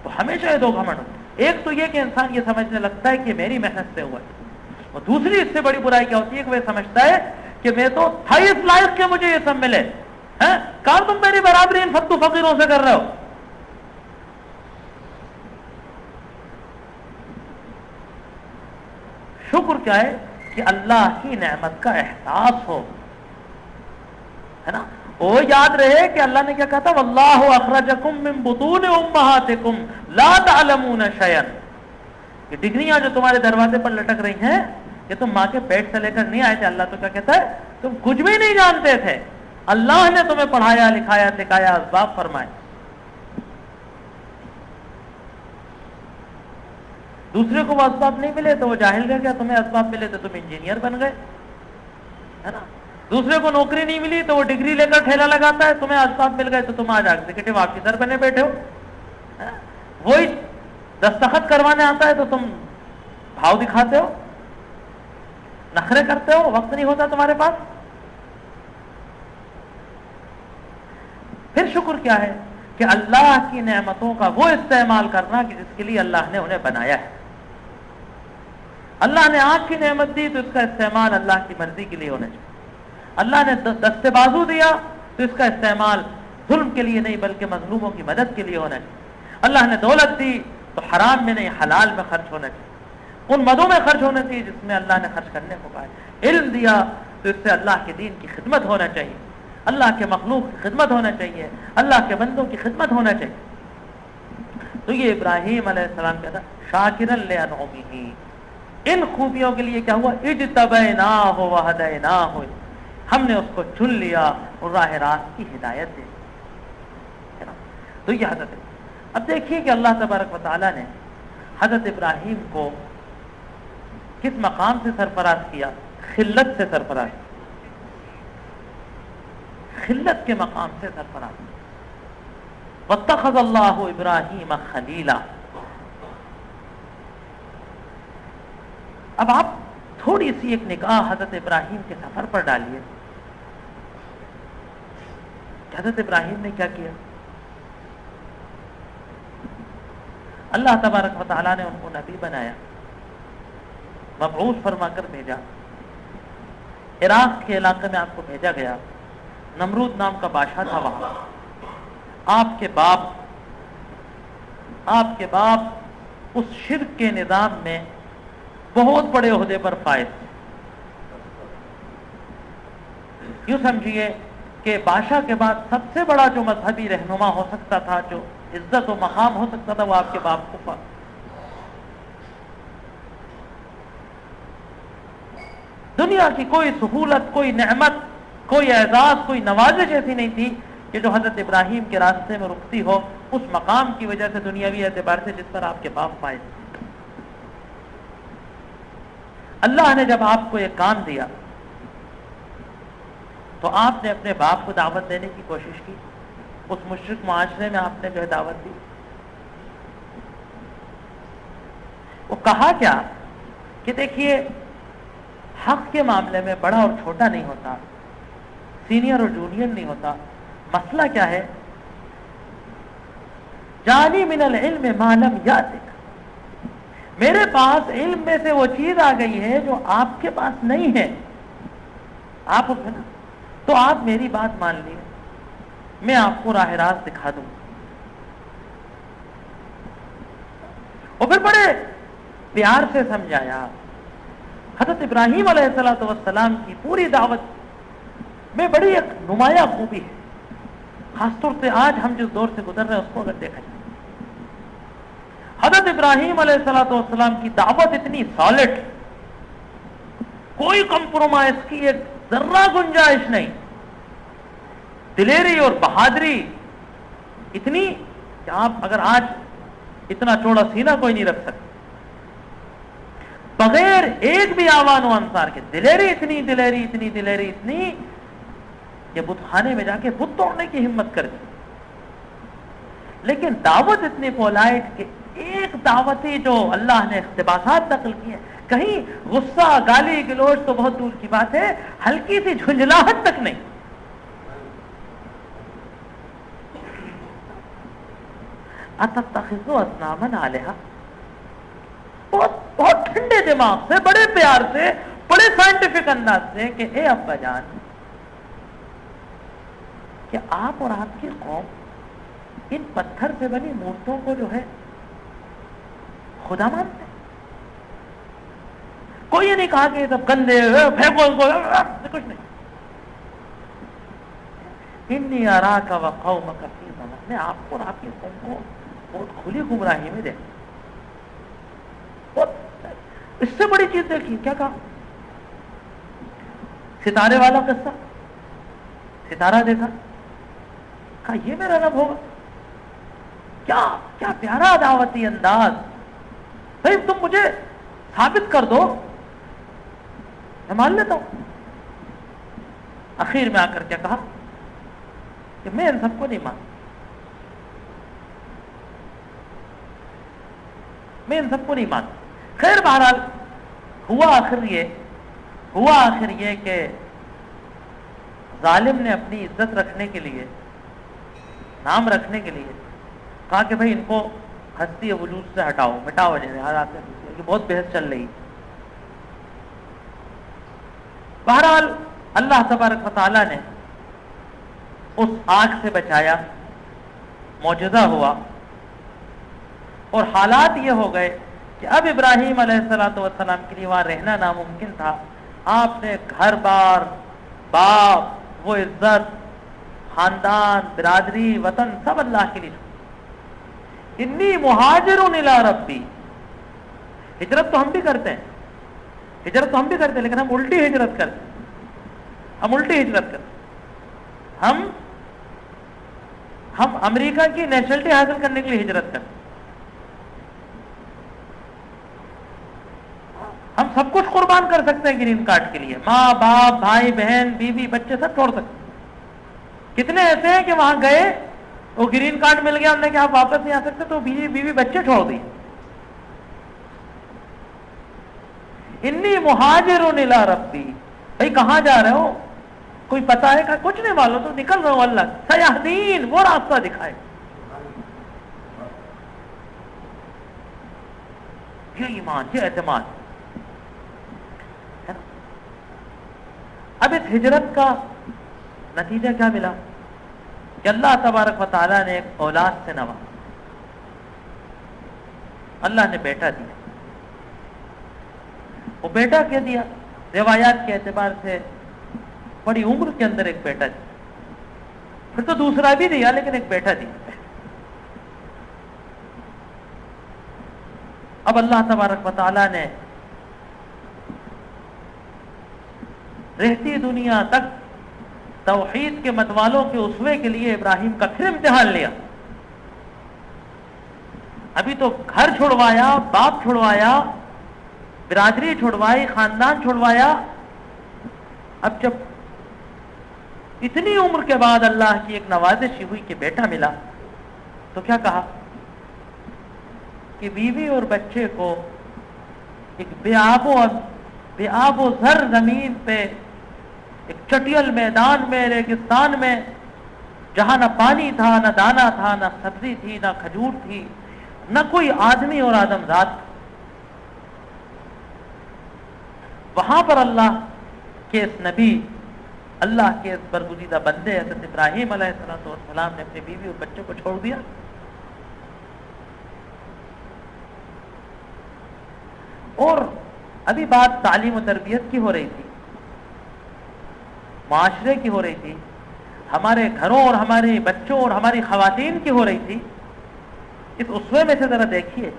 تو ہمیشہ یہ دو گھمنڈ، ایک تو یہ کہ انسان یہ سمجھنے لگتا ہے کہ میری محنت سے ہوا ہے، اور دوسری اس سے بڑی برائی کیا ہوتی ہے کہ وہ سمجھتا ہے کہ میں تو تھا اس لائق کہ مجھے یہ سب ملے. کہاں تم میری برابری ان فتو فقیروں سے کر رہے ہو؟ شکر کیا ہے کہ اللہ کی نعمت کا احساس ہو، ہے نا. وہ یاد رہے کہ اللہ نے کیا کہا تھا، واللہ اخرجکم من بطون امہاتکم لا تعلمون شیئا. یہ ڈگریاں جو تمہارے دروازے پر لٹک رہی ہیں، یہ تم ماں کے پیٹ سے لے کر نہیں آئے تھے. اللہ تو کیا کہتا ہے، تم کچھ بھی نہیں جانتے تھے، اللہ نے تمہیں پڑھایا، لکھایا، سکھایا، اسباب فرمائے. دوسرے کو وہ اسباب نہیں ملے تو وہ جاہل رہ گیا، تمہیں اسباب ملے تو تم انجینئر بن گئے، ہے نا. دوسرے کو نوکری نہیں ملی تو وہ ڈگری لے کر ٹھیلا لگاتا ہے، تمہیں اسباب مل گئے تو تم آج ایگزیکٹو آفیسر بنے بیٹھے ہو. وہی دستخط کروانے آتا ہے تو تم بھاؤ دکھاتے ہو، نخرے کرتے ہو، وقت نہیں ہوتا تمہارے پاس. پھر شکر کیا ہے کہ اللہ کی نعمتوں کا وہ استعمال کرنا کہ جس کے لیے اللہ نے انہیں بنایا ہے. اللہ نے آنکھ کی نعمت دی تو اس کا استعمال اللہ کی مرضی کے لیے ہونا چاہیے. اللہ نے دست بازو دیا تو اس کا استعمال ظلم کے لیے نہیں بلکہ مظلوموں کی مدد کے لیے ہونا چاہیے. اللہ نے دولت دی تو حرام میں نہیں حلال میں خرچ ہونا چاہیے، ان مدوں میں خرچ ہونا چاہیے جس میں اللہ نے خرچ کرنے کو کہا ہے۔ علم دیا تو اس سے اللہ کے دین کی خدمت ہونا چاہیے، اللہ کے مخلوق کی خدمت ہونا چاہیے، اللہ کے بندوں کی خدمت ہونا چاہیے۔ تو یہ ابراہیم علیہ السلام کہتا شاکرا لانعمہ، ان خوبیوں کے لیے کیا ہوا، اجتبیناہ وہدیناہ، ہم نے اس کو چن لیا اور راہ راست کی ہدایت دے دی۔ تو یہ حضرت، اب دیکھیے کہ اللہ تبارک و تعالیٰ نے حضرت ابراہیم کو کس مقام سے سرفراز کیا، خلت سے سرفراز، خلت کے مقام سے سرفراز۔ واتخذ اللہ ابراہیم خلیلا۔ اب آپ تھوڑی سی ایک نگاہ حضرت ابراہیم کے سفر پر ڈالیے کہ حضرت ابراہیم نے کیا کیا۔ اللہ تبارک و تعالیٰ نے ان کو نبی بنایا، مبعوث فرما کر بھیجا، عراق کے علاقے میں آپ کو بھیجا گیا، نمرود نام کا بادشاہ تھا وہاں، آپ کے باپ اس شرک کے نظام میں بہت بڑے عہدے پر فائز تھے۔ یوں سمجھیے کہ بادشاہ کے بعد سب سے بڑا جو مذہبی رہنما ہو سکتا تھا، جو عزت و مقام ہو سکتا تھا، وہ آپ کے باپ کو پا۔ دنیا کی کوئی سہولت، کوئی نعمت، کوئی اعزاز، کوئی نوازش ایسی نہیں تھی کہ جو حضرت ابراہیم کے راستے میں رکتی ہو، اس مقام کی وجہ سے دنیاوی اعتبار سے جس پر آپ کے باپ پائے۔ اللہ نے جب آپ کو یہ کام دیا تو آپ نے اپنے باپ کو دعوت دینے کی کوشش کی، اس مشرک معاشرے میں آپ نے جو ہے دعوت دی۔ وہ کہا کیا کہ دیکھیے، حق کے معاملے میں بڑا اور چھوٹا نہیں ہوتا، سینئر اور جونیئر نہیں ہوتا، مسئلہ کیا ہے، جانی من العلم ما لم یاتک، میرے پاس علم میں سے وہ چیز آ گئی ہے جو آپ کے پاس نہیں ہے، آپ اس میں نا، تو آپ میری بات مان لیے، میں آپ کو راہ راست دکھا دوں۔ اور پھر بڑے پیار سے سمجھایا۔ حضرت ابراہیم علیہ السلام کی پوری دعوت میں بڑی ایک نمایاں خوبی ہے، خاص طور سے آج ہم جس دور سے گزر رہے ہیں اس کو اگر دیکھا جائے، حضرت ابراہیم علیہ السلام کی دعوت اتنی سالڈ، کوئی کمپرومائز کی ایک ذرہ گنجائش نہیں، دلیری اور بہادری اتنی کہ آپ اگر آج اتنا چوڑا سینہ کوئی نہیں رکھ سکتے، بغیر ایک بھی آوان و انصار کے دلیری اتنی کہ بت خانے میں جا کے بت توڑنے کی ہمت کر دی۔ لیکن دعوت اتنی پولائٹ کہ ایک دعوتی جو اللہ نے اقتباسات نقل کیے، کہیں غصہ، گالی گلوچ تو بہت دور کی بات ہے، ہلکی سی جھنجھلاہٹ تک نہیں۔ اتتخذوا اصناما آلہہ، بہت ٹھنڈے دماغ سے، بڑے پیار سے، بڑے سائنٹیفک انداز سے کہ اے ابا جان، کہ آپ اور آپ کی قوم ان پتھر سے بنی مورتوں کو جو ہے خدا مانتے ہیں۔ کوئی یہ نہیں کہا کہ یہ سب گندے پھینکو ان کو، کچھ نہیں۔ انی اراک وقومک فی ضلال، میں آپ کو اور آپ کی قوم کو بہت کھلی گمراہی میں دیکھتا ہوں۔ اس سے بڑی چیز دیکھیے کیا کہا، ستارے والا قصہ، ستارہ دیکھا، کہا یہ میرا رب ہوگا، کیا پیارا دعوتی انداز، بھائی تم مجھے ثابت کر دو میں مان لیتا ہوں۔ اخیر میں آ کر کیا کہا کہ میں ان سب کو نہیں مانتا، میں ان سب کو نہیں مانتا۔ خیر بہرحال ہوا آخر یہ کہ ظالم نے اپنی عزت رکھنے کے لیے، نام رکھنے کے لیے کہا کہ بھائی ان کو ہستی وجود سے ہٹاؤ، مٹاؤ، کہ بہت بحث چل رہی۔ بہرحال اللہ تبارک و تعالیٰ نے اس آگ سے بچایا، معجزہ ہوا، اور حالات یہ ہو گئے کہ اب ابراہیم علیہ السلام کے لیے وہاں رہنا ناممکن تھا. آپ نے گھر بار، باپ، وہ عزت، خاندان، برادری، وطن سب اللہ کے لیے. انی مہاجر الی ربی. ہجرت تو ہم بھی کرتے ہیں، لیکن ہم الٹی ہجرت کرتے ہیں. ہم امریکہ کی نیشنلٹی حاصل کرنے کے لیے ہجرت کرتے ہیں. ہم سب کچھ قربان کر سکتے ہیں گرین کارڈ کے لیے، ماں باپ، بھائی بہن، بیوی بچے سب چھوڑ سکتے ہیں. کتنے ایسے ہیں کہ وہاں گئے، وہ گرین کارڈ مل گیا، انہوں نے کہا آپ واپس نہیں آ سکتے، تو بیوی بچے چھوڑ دیے. انی مہاجر الی ربی. بھائی کہاں جا رہے ہو؟ کوئی پتہ ہے؟ کہ کچھ نہیں معلوم، تو نکل رہے ہو. اللہ سیہدین، وہ راستہ دکھائے. یہ ایمان، یہ اعتماد. اب اس ہجرت کا نتیجہ کیا ملا کہ اللہ تبارک و تعالیٰ نے ایک اولاد سے نوازا. اللہ نے بیٹا دیا. وہ بیٹا کیا دیا؟ روایات کے اعتبار سے بڑی عمر کے اندر ایک بیٹا دیا. پھر تو دوسرا بھی دیا، لیکن ایک بیٹا دیا. اب اللہ تبارک و تعالیٰ نے رہتی دنیا تک توحید کے متوالوں کے اسوے کے لیے ابراہیم کا پھر امتحان لیا. ابھی تو گھر چھڑوایا، باپ چھڑوایا، برادری چھڑوائی، خاندان چھڑوایا. اب جب اتنی عمر کے بعد اللہ کی ایک نوازش ہوئی کہ بیٹا ملا، تو کیا کہا کہ بیوی اور بچے کو ایک بے آب و زر زمین پہ، ایک چٹیل میدان میں، ریگستان میں، جہاں نہ پانی تھا، نہ دانا تھا، نہ سبزی تھی، نہ کھجور تھی، نہ کوئی آدمی اور آدمزاد تھا. وہاں پر اللہ کے اس نبی، اللہ کے اس برگزیدہ بندے حضرت ابراہیم علیہ السلام نے اپنی بیوی اور بچے کو چھوڑ دیا. اور ابھی بات تعلیم و تربیت کی ہو رہی تھی، معاشرے کی ہو رہی تھی، ہمارے گھروں اور ہمارے بچوں اور ہماری خواتین کی ہو رہی تھی. اس اسوے میں سے ذرا دیکھیے،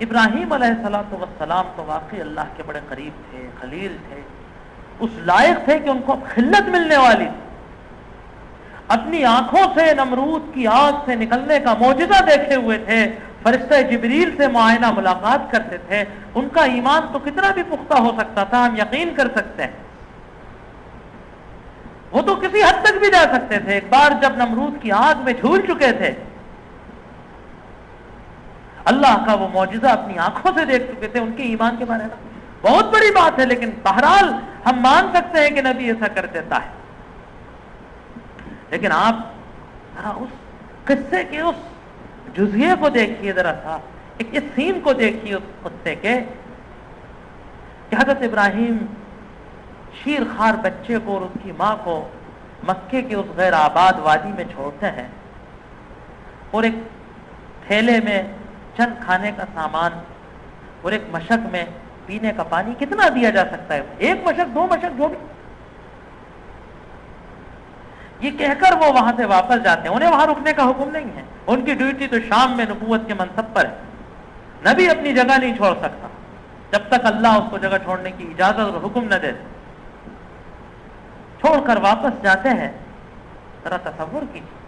ابراہیم علیہ السلام تو واقعی اللہ کے بڑے قریب تھے، خلیل تھے، اس لائق تھے کہ ان کو خلت ملنے والی تھی. اپنی آنکھوں سے نمرود کی آگ سے نکلنے کا معجزہ دیکھے ہوئے تھے، فرشتہ جبریل سے معائنہ ملاقات کرتے تھے. ان کا ایمان تو کتنا بھی پختہ ہو سکتا تھا، ہم یقین کر سکتے ہیں. وہ تو کسی حد تک بھی جا سکتے تھے. ایک بار جب نمرود کی آگ میں جھول چکے تھے، اللہ کا وہ معجزہ اپنی آنکھوں سے دیکھ چکے تھے. ان کے ایمان کے بارے میں بہت بڑی بات ہے، لیکن بہرحال ہم مان سکتے ہیں کہ نبی ایسا کر دیتا ہے. لیکن آپ ذرا اس قصے کے اس جزیے کو دیکھیے، ذرا سا اس سین کو دیکھیے اس قصے کے، کہ حضرت ابراہیم شیر خوار بچے کو اور اس کی ماں کو مکے کے اس غیر آباد وادی میں چھوڑتے ہیں، اور ایک تھیلے میں چند کھانے کا سامان اور ایک مشک میں پینے کا پانی. کتنا دیا جا سکتا ہے؟ ایک مشک، دو مشک، جو بھی. یہ کہہ کر وہ وہاں سے واپس جاتے ہیں. انہیں وہاں رکنے کا حکم نہیں ہے، ان کی ڈیوٹی تو شام میں نبوت کے منصب پر ہے. نبی اپنی جگہ نہیں چھوڑ سکتا جب تک اللہ اس کو جگہ چھوڑنے کی اجازت اور حکم نہ دے. چھوڑ کر واپس جاتے ہیں. ذرا تصور کیجیے،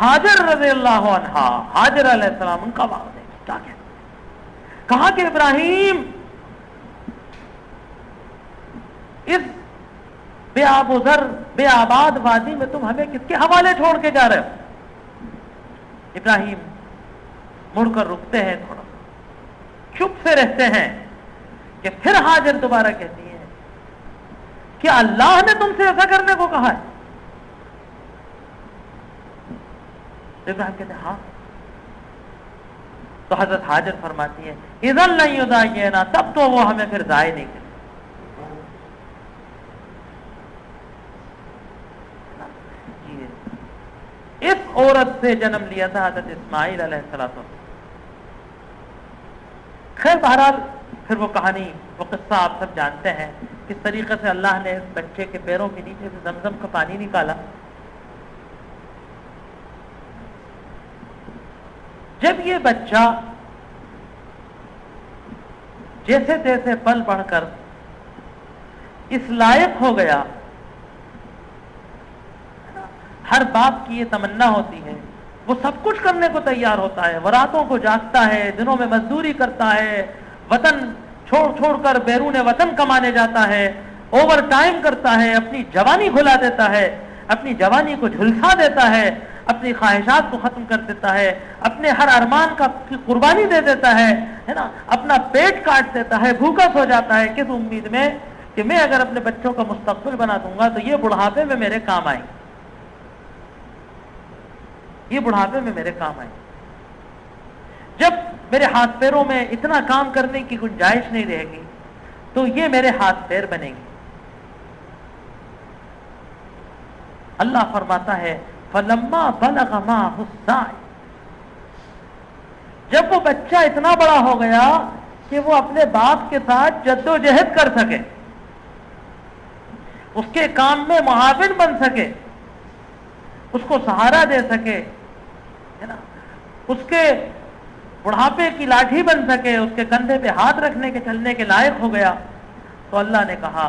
حاجر رضی اللہ عنہا، حاجر علیہ السلام، ان کا واقعہ کیا کہتے ہیں؟ کہا کہ ابراہیم اس بے آب و زر، بے آباد وادی میں تم ہمیں کس کے حوالے چھوڑ کے جا رہے ہو؟ ابراہیم مڑ کر رکتے ہیں، تھوڑا چپ سے رہتے ہیں. کہ پھر حاجر دوبارہ کہتی ہے کہ اللہ نے تم سے ایسا کرنے کو کہا ہے؟ ابراہیم کہتے ہیں ہاں. تو حضرت حاجر فرماتی ہے اذن لن یضایعنا، تب تو وہ ہمیں پھر ضائع نہیں کرے. عورت سے جنم لیا تھا حضرت اسماعیل علیہ السلام. خیر بہرحال پھر وہ کہانی وہ قصہ آپ سب جانتے ہیں کس طریقے سے اللہ نے اس بچے کے پیروں کے نیچے سے زمزم کا پانی نکالا. جب یہ بچہ جیسے تیسے پل بڑھ کر اس لائق ہو گیا, ہر باپ کی یہ تمنا ہوتی ہے, وہ سب کچھ کرنے کو تیار ہوتا ہے, وہ راتوں کو جاگتا ہے, دنوں میں مزدوری کرتا ہے, وطن چھوڑ چھوڑ کر بیرون وطن کمانے جاتا ہے, اوور ٹائم کرتا ہے, اپنی جوانی بھلا دیتا ہے, اپنی جوانی کو جھلسا دیتا ہے, اپنی خواہشات کو ختم کر دیتا ہے, اپنے ہر ارمان کا قربانی دے دیتا ہے نا, اپنا پیٹ کاٹ دیتا ہے, بھوکا سو جاتا ہے کس امید میں کہ میں اگر اپنے بچوں کا مستقبل بنا دوں گا تو یہ بڑھاپے میں میرے کام آئیں, یہ بڑھاپے میں میرے کام آئیں. جب میرے ہاتھ پیروں میں اتنا کام کرنے کی گنجائش نہیں رہے گی تو یہ میرے ہاتھ پیر بنے گی. اللہ فرماتا ہے فَلَمَّا بَلَغَ مَعَهُ السَّعْيَ, جب وہ بچہ اتنا بڑا ہو گیا کہ وہ اپنے باپ کے ساتھ جد و جہد کر سکے, اس کے کام میں معاون بن سکے, اس کو سہارا دے سکے ہے نا, اس کے بڑھاپے کی لاٹھی بن سکے, اس کے کندھے پہ ہاتھ رکھنے کے چلنے کے لائق ہو گیا, تو اللہ نے کہا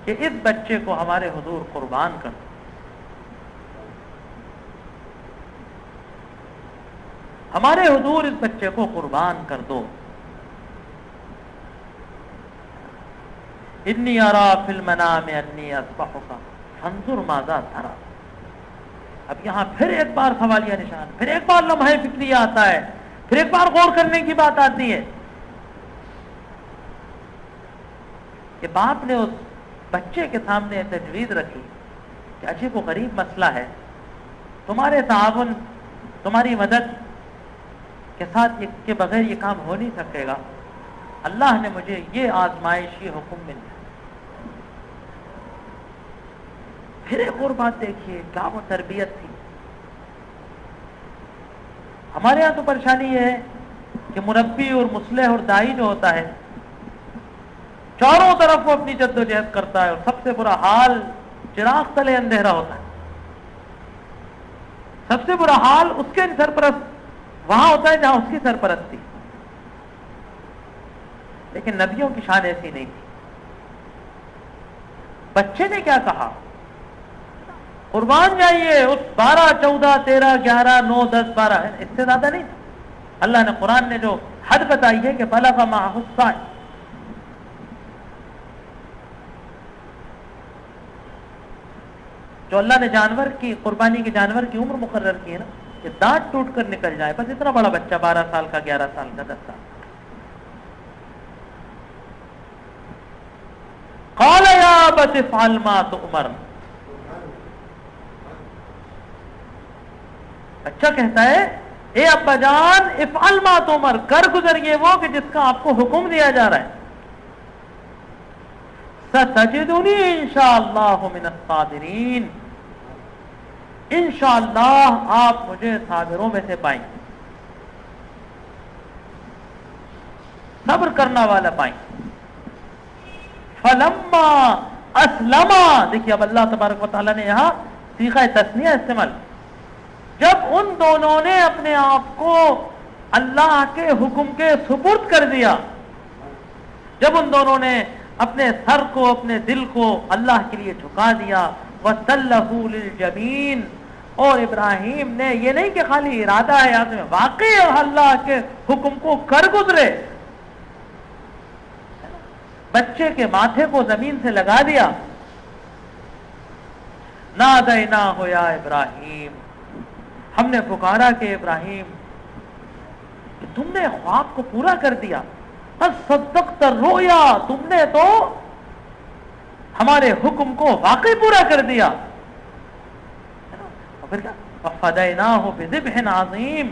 کہ اس بچے کو ہمارے حضور قربان کر دو, ہمارے حضور اس بچے کو قربان کر دو. انی ارا فی المنام انی اذبحک فانظر ماذا تری. اب یہاں پھر ایک بار سوالیہ نشان, پھر ایک بار لمحہ فکریہ آتا ہے, پھر ایک بار غور کرنے کی بات آتی ہے کہ باپ نے اس بچے کے سامنے تجویز رکھی کہ عجیب و غریب مسئلہ ہے, تمہارے تعاون تمہاری مدد کے ساتھ کے بغیر یہ کام ہو نہیں سکے گا, اللہ نے مجھے یہ آزمائش, یہ حکم ملا. پھر ایک اور بات دیکھیے کیا وہ تربیت تھی. ہمارے یہاں تو پریشانی یہ ہے کہ مربی اور مصلح اور دائی جو ہوتا ہے چاروں طرف وہ اپنی جد و جہد کرتا ہے, اور سب سے برا حال چراغ تلے اندھیرا ہوتا ہے. سب سے برا حال اس کے سرپرست وہاں ہوتا ہے جہاں اس کی سرپرستی. لیکن نبیوں کی شان ایسی نہیں تھی. بچے نے کیا کہا, قربان جائیے, اس 12 14 13 11 9 10 12 اس سے زیادہ نہیں. اللہ نے قرآن نے جو حد بتائی ہے کہ بلغ معه السعی, جو اللہ نے جانور کی قربانی کے جانور کی عمر مقرر کی ہے نا, کہ دانت ٹوٹ کر نکل جائے, بس اتنا بڑا بچہ 12 سال کا 11 سال کا 10 سال. قال یا ابت افعل ما تؤمر, بچہ کہتا ہے اے ابا جان افعل ما تؤمر, کر گزریے وہ کہ جس کا آپ کو حکم دیا جا رہا ہے. ستجدنی انشاءاللہ من الصابرین, انشاءاللہ آپ مجھے صابروں میں سے پائیں, صبر کرنا والا پائیں. فلما اسلما, دیکھیے اب اللہ تبارک و تعالیٰ نے یہاں صیغہ تثنیہ استعمال, جب ان دونوں نے اپنے آپ کو اللہ کے حکم کے سپرد کر دیا, جب ان دونوں نے اپنے سر کو اپنے دل کو اللہ کے لیے جھکا دیا, وَسَلَّهُ لِلْجَبِينَ, اور ابراہیم نے یہ نہیں کہ خالی ارادہ ہے آدمی میں, واقعی اللہ کے حکم کو کر گزرے, بچے کے ماتھے کو زمین سے لگا دیا. نادیناہ یا ابراہیم, ہم نے پکارا کہ ابراہیم کہ تم نے خواب کو پورا کر دیا, صدقت الرؤیا, تم نے تو ہمارے حکم کو واقعی پورا کر دیا. اور پھر کیا, فدیناہ بذبح عظیم,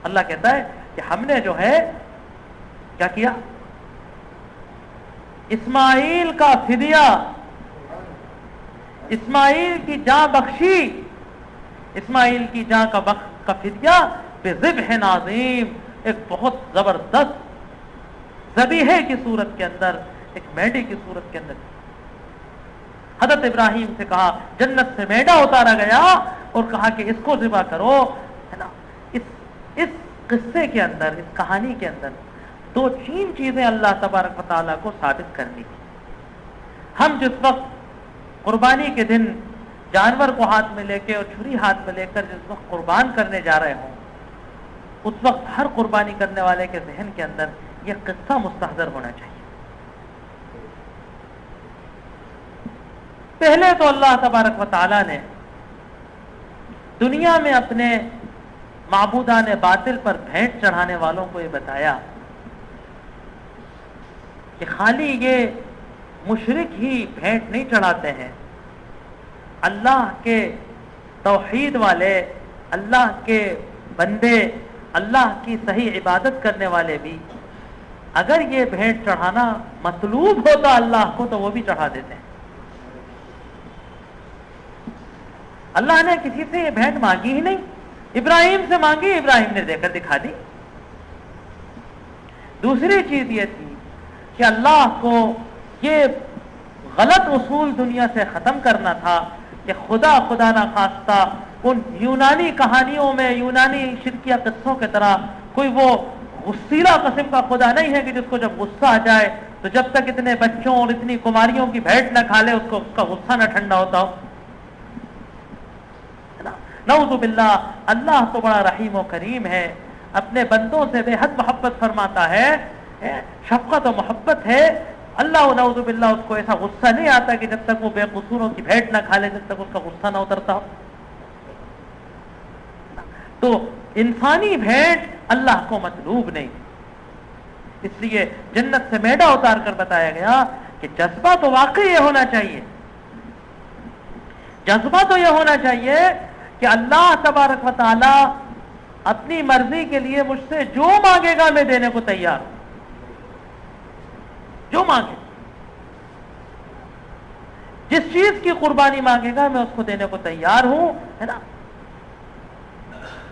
اللہ کہتا ہے کہ ہم نے جو ہے کیا کیا, اسماعیل کا فدیہ, اسماعیل کی جاں بخشی, اسماعیل کی جان کا وقت کا فدیہ بذبح عظیم، ایک بہت زبردست ذبیحے کی صورت کے اندر، ایک میڈے کی صورت کے اندر. حضرت ابراہیم سے کہا، جنت سے میڈا اتارا گیا اور کہا کہ اس کو ذبح کرو، ہے نا. اس قصے کے اندر، اس کہانی کے اندر دو تین چیزیں اللہ تبارک و تعالیٰ کو ثابت کرنی تھی. ہم جس وقت قربانی کے دن جانور کو ہاتھ میں لے کے اور چھری ہاتھ میں لے کر جس وقت قربان کرنے جا رہے ہوں، اس وقت ہر قربانی کرنے والے کے ذہن کے اندر یہ قصہ مستحضر ہونا چاہیے. پہلے تو اللہ تبارک و تعالیٰ نے دنیا میں اپنے معبودان باطل پر بھینٹ چڑھانے والوں کو یہ بتایا کہ خالی یہ مشرک ہی بھینٹ نہیں چڑھاتے ہیں، اللہ کے توحید والے، اللہ کے بندے، اللہ کی صحیح عبادت کرنے والے بھی اگر یہ بھینٹ چڑھانا مطلوب ہوتا اللہ کو تو وہ بھی چڑھا دیتے ہیں. اللہ نے کسی سے یہ بھینٹ مانگی ہی نہیں، ابراہیم سے مانگی، ابراہیم نے دے کر دکھا دی. دوسری چیز یہ تھی کہ اللہ کو یہ غلط اصول دنیا سے ختم کرنا تھا کہ خدا خدا نہ خواستہ ان یونانی کہانیوں میں، یونانی شرکیہ قصوں کی طرح کوئی وہ غصیلا قسم کا خدا نہیں ہے کہ جس کو جب غصہ آ جائے تو جب تک اتنے بچوں اور اتنی کماریوں کی بھیٹ نہ کھا لے اس کا غصہ نہ ٹھنڈا ہوتا ہو. نعوذ باللہ. اللہ تو بڑا رحیم و کریم ہے، اپنے بندوں سے بے حد محبت فرماتا ہے، شفقت و محبت ہے. اللہ نعوذ باللہ اس کو ایسا غصہ نہیں آتا کہ جب تک وہ بے قصوروں کی بھیٹ نہ کھا لے جب تک اس کا غصہ نہ اترتا ہو. تو انسانی بھیٹ اللہ کو مطلوب نہیں، اس لیے جنت سے میڈا اتار کر بتایا گیا کہ جذبہ تو واقعی یہ ہونا چاہیے، جذبہ تو یہ ہونا چاہیے کہ اللہ تبارک و تعالی اپنی مرضی کے لیے مجھ سے جو مانگے گا میں دینے کو تیار ہوں، جو مانگے، جس چیز کی قربانی مانگے گا میں اس کو دینے کو تیار ہوں، ہے نا.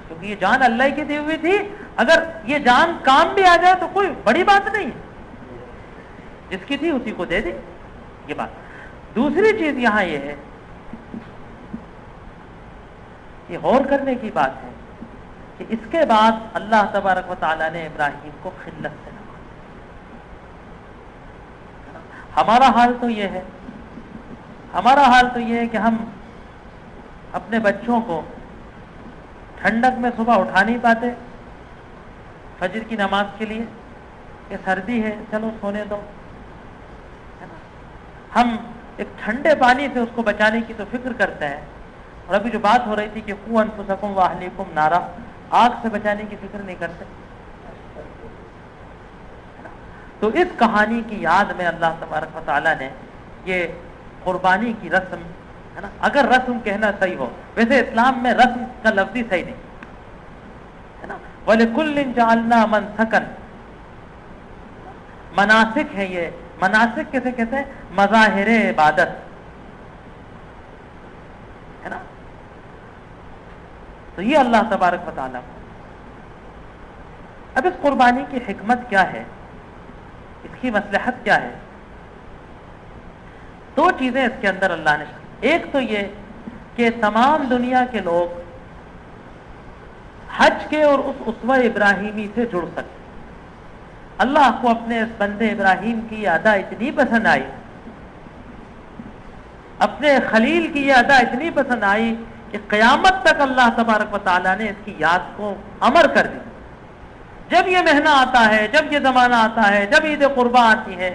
کیونکہ یہ جان اللہ کی دی ہوئی تھی، اگر یہ جان کام بھی آ جائے تو کوئی بڑی بات نہیں ہے، جس کی تھی اسی کو دے دی، یہ بات. دوسری چیز یہاں یہ ہے، یہ غور کرنے کی بات ہے کہ اس کے بعد اللہ تبارک و تعالیٰ نے ابراہیم کو خلت سے نوازا. ہمارا حال تو یہ ہے، ہمارا حال تو یہ ہے کہ ہم اپنے بچوں کو ٹھنڈک میں صبح اٹھا نہیں پاتے فجر کی نماز کے لیے کہ سردی ہے چلو سونے دو، ہم ایک ٹھنڈے پانی سے اس کو بچانے کی تو فکر کرتے ہیں. اور ابھی جو بات ہو رہی تھی کہ قوا انفسکم واہلیکم نارا، آگ سے بچانے کی فکر نہیں کرتے. تو اس کہانی کی یاد میں اللہ تبارک و تعالیٰ نے یہ قربانی کی رسم، ہے نا، اگر رسم کہنا صحیح ہو، ویسے اسلام میں رسم کا لفظی صحیح نہیں ہے نا. وَلِكُلٍّ جَعَلْنَا مَنْسَكًا، مناسک ہے. یہ مناسک کیسے کہتے ہیں؟ مظاہر عبادت، ہے نا. تو یہ اللہ تبارک و تعالیٰ کو. اب اس قربانی کی حکمت کیا ہے، اس کی مصلحت کیا ہے؟ دو چیزیں اس کے اندر اللہ نے. ایک تو یہ کہ تمام دنیا کے لوگ حج کے اور اس اسوہ ابراہیمی سے جڑ سکتے. اللہ کو اپنے اس بندے ابراہیم کی یہ ادا اتنی پسند آئی، اپنے خلیل کی یہ ادا اتنی پسند آئی کہ قیامت تک اللہ تبارک و تعالیٰ نے اس کی یاد کو امر کر دی. جب یہ مہینہ آتا ہے، جب یہ زمانہ آتا ہے، جب عید قربا آتی ہے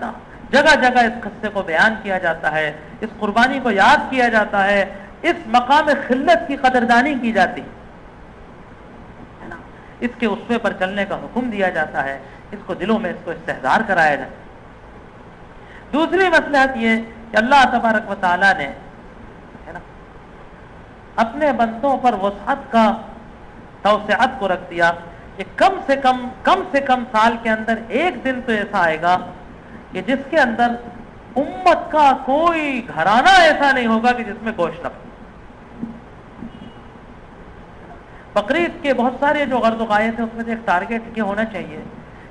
نا، جگہ جگہ اس قصے کو بیان کیا جاتا ہے، اس قربانی کو یاد کیا جاتا ہے، اس مقام خلت کی قدردانی کی جاتی ہے نا، اس کے اسوے پر چلنے کا حکم دیا جاتا ہے، اس کو دلوں میں اس کو استحضار کرایا جاتا ہے. دوسری مصلحت یہ کہ اللہ تبارک و تعالیٰ نے ہے نا اپنے بندوں پر وسعت کا، توسعت کو رکھ دیا کہ کم سے کم سال کے اندر ایک دن تو ایسا آئے گا کہ جس کے اندر امت کا کوئی گھرانہ ایسا نہیں ہوگا کہ جس میں گوشت نہ ہو. بقرعید کے بہت سارے جو غرض و غایت ہیں اس میں سے ایک ٹارگیٹ یہ ہونا چاہیے،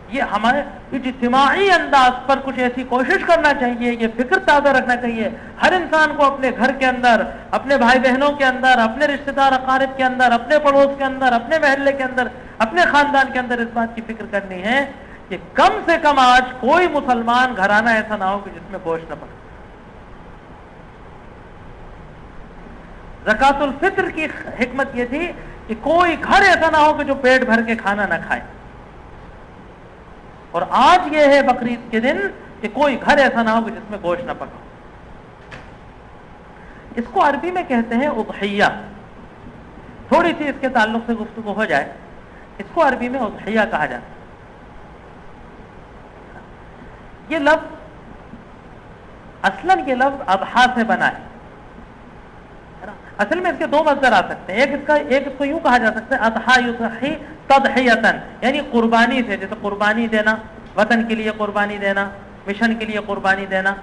یہ ہمارے اجتماعی انداز پر کچھ ایسی کوشش کرنا چاہیے، یہ فکر تازہ رکھنا چاہیے ہر انسان کو اپنے گھر کے اندر، اپنے بھائی بہنوں کے اندر، اپنے رشتہ دار اقارب کے اندر، اپنے پڑوس کے اندر، اپنے محلے کے اندر، اپنے خاندان کے اندر اس بات کی فکر کرنی ہے کہ کم سے کم آج کوئی مسلمان گھرانہ ایسا نہ ہو کہ جس میں گوشت نہ پکے۔ زکوٰۃ الفطر کی حکمت یہ تھی کہ کوئی گھر ایسا نہ ہو کہ جو پیٹ بھر کے کھانا نہ کھائے، اور آج یہ ہے بقرعید کے دن کہ کوئی گھر ایسا نہ ہو کہ جس میں گوشت نہ پکا۔ اس کو عربی میں کہتے ہیں اضحیہ۔ تھوڑی سی اس کے تعلق سے گفتگو ہو جائے، اس کو عربی میں اضحیہ کہا جاتا ہے۔ یہ لفظ اصلاً یہ لفظ اضحیٰ سے بنا ہے نا؟ اصل میں اس کے دو مصدر آ سکتے ہیں، ایک اس کو یوں کہا جا سکتا ہے اضحیٰ یضحی تضحیۃً، یعنی قربانی سے، جیسے قربانی دینا، وطن کے لیے قربانی دینا، مشن کے لیے قربانی دینا،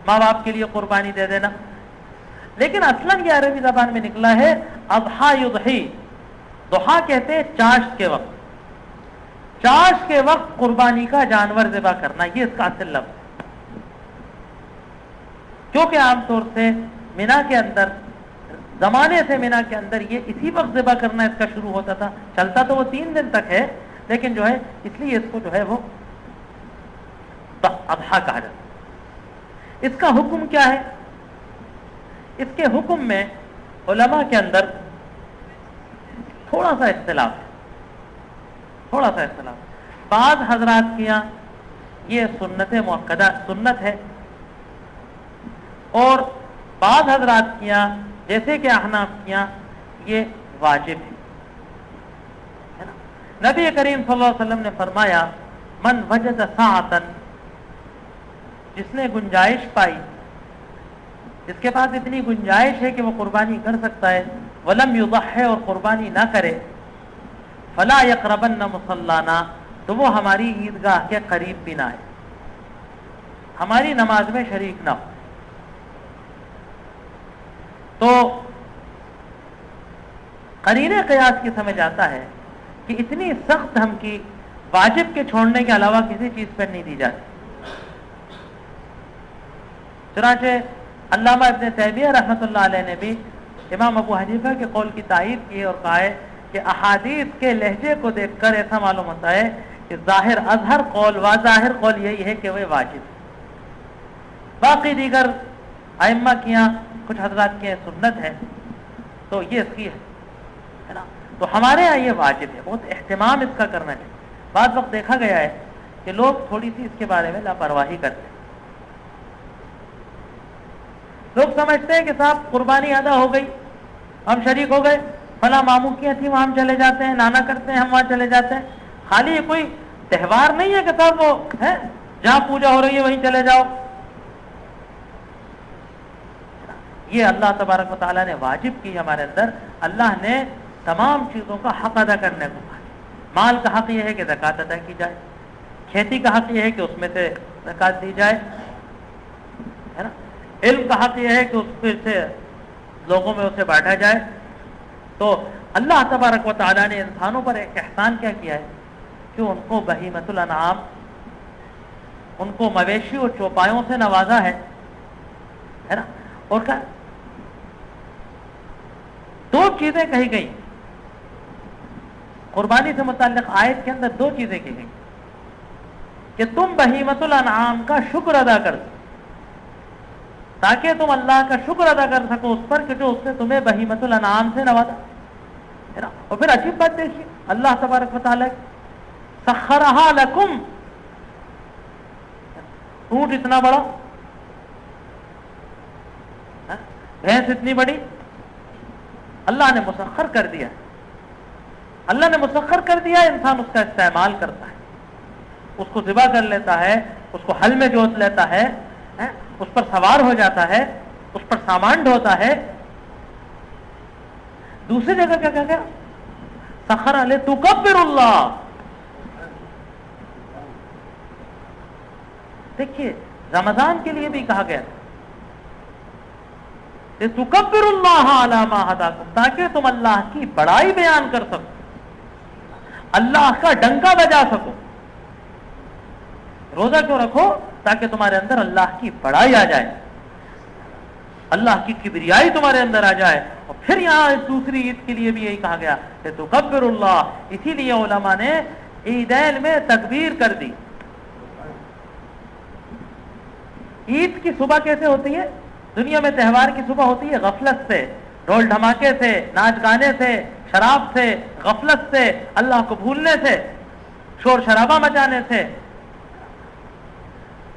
ماں باپ کے لیے قربانی دے دینا۔ لیکن اصلاً یہ عربی زبان میں نکلا ہے اضحیٰ یضحی۔ ضحیٰ کہتے ہیں چاشت کے وقت، چاشت کے وقت قربانی کا جانور ذبح کرنا، یہ اس کا اصل لفظ ہے۔ کیونکہ عام طور سے مینا کے اندر، زمانے سے مینا کے اندر یہ اسی وقت ذبح کرنا اس کا شروع ہوتا تھا، چلتا تو وہ 3 دن تک ہے، لیکن جو ہے اس لیے اس کو جو ہے وہ اضحیٰ کہا جاتا ہے۔ اس کا حکم کیا ہے؟ اس کے حکم میں علماء کے اندر تھوڑا سا اختلاف ہے، تھوڑا سا اختلاف۔ بعض حضرات کے یہاں یہ سنت مؤکدہ سنت ہے، اور بعض حضرات کے یہاں جیسے کہ احناف کے یہاں یہ واجب ہے نا؟ نبی کریم صلی اللہ علیہ وسلم نے فرمایا من وجد ساعتن، جس نے گنجائش پائی، جس کے پاس اتنی گنجائش ہے کہ وہ قربانی کر سکتا ہے، ولم یضحی، اور قربانی نہ کرے، فلا یقربن مصلانا، تو وہ ہماری عیدگاہ کے قریب بھی نہ آئے، ہماری نماز میں شریک نہ ہو۔ تو قرینہ قیاس کی سمجھ آتا ہے کہ اتنی سخت ہم کی واجب کے چھوڑنے کے علاوہ کسی چیز پر نہیں دی جاتی۔ چنانچہ علامہ ابن تیمیہ رحمۃ اللہ علیہ نے بھی امام ابو حنیفہ کے قول کی تائید کی اور کہا ہے کہ احادیث کے لہجے کو دیکھ کر ایسا معلوم ہوتا ہے کہ ظاہر اظہر قول، واظاہر قول یہی ہے کہ وہ واجب ہے۔ باقی دیگر ائمہ کے یہاں کچھ حضرات کے سنت ہے، تو یہ اس کی ہے نا، تو ہمارے یہاں یہ واجب ہے، بہت اہتمام اس کا کرنا چاہیے۔ بعض وقت دیکھا گیا ہے کہ لوگ تھوڑی سی اس کے بارے میں لاپرواہی کرتے ہیں۔ لوگ سمجھتے ہیں کہ صاحب قربانی ادا ہو گئی، ہم شریک ہو گئے، فلاں ماموں کی تھی وہاں ہم چلے جاتے ہیں، نانا کرتے ہیں ہم وہاں چلے جاتے ہیں۔ خالی یہ کوئی تہوار نہیں ہے کہ صاحب وہ ہے جہاں پوجا ہو رہی ہے وہیں چلے جاؤ۔ یہ اللہ تبارک و تعالیٰ نے واجب کی ہمارے اندر، اللہ نے تمام چیزوں کا حق ادا کرنے کو کہا۔ مال کا حق یہ ہے کہ زکوٰۃ ادا کی جائے، کھیتی کا حق یہ ہے کہ اس میں سے زکوٰۃ دی جائے، ہے نا، علم کا حق یہ ہے کہ اس پہ سے لوگوں میں اسے بانٹا جائے۔ تو اللہ تبارک و تعالیٰ نے انسانوں پر ایک احسان کیا کیا ہے کہ ان کو بہیمۃ الانعام، ان کو مویشی اور چوپایوں سے نوازا ہے نا۔ اور کیا دو چیزیں کہی گئی قربانی سے متعلق، آیت کے اندر دو چیزیں کی گئی کہ تم بہیمۃ الانعام کا شکر ادا کر سکو، تاکہ تم اللہ کا شکر ادا کر سکو اس پر کہ جو اس نے تمہیں بہیمۃ الانعام سے نوازا ہے نا۔ اور پھر عجیب بات دیکھیے، اللہ تبارک و تعالیٰ سخرہا لکم، اونٹ اتنا بڑا، بھینس اتنی بڑی، اللہ نے مسخر کر دیا، اللہ نے مسخر کر دیا، انسان اس کا استعمال کرتا ہے، اس کو ذبح کر لیتا ہے، اس کو حل میں جوت لیتا ہے، اس پر سوار ہو جاتا ہے، اس پر سامان ڈھوتا ہے۔ دوسری جگہ کیا کہا گیا؟ سخر لتکبر اللہ۔ دیکھیے رمضان کے لیے بھی کہا گیا لِتُكَبِّرُوا اللَّهَ عَلَى مَا هَدَاكُمْ، تاکہ تم اللہ کی بڑائی بیان کر سکو، اللہ کا ڈنکا بجا سکو۔ روزہ کیوں رکھو؟ تاکہ تمہارے اندر اللہ کی بڑائی آ جائے، اللہ کی کبریائی تمہارے اندر آ جائے۔ اور پھر یہاں دوسری عید کے لیے بھی یہی کہا گیا کہ تکبر اللہ، اسی لیے علماء نے عیدین میں تکبیر کر دی۔ عید کی صبح کیسے ہوتی ہے؟ دنیا میں تہوار کی صبح ہوتی ہے غفلت سے، ڈھول دھماکے سے، ناچ گانے سے، شراب سے، غفلت سے، اللہ کو بھولنے سے، شور شرابہ مچانے سے۔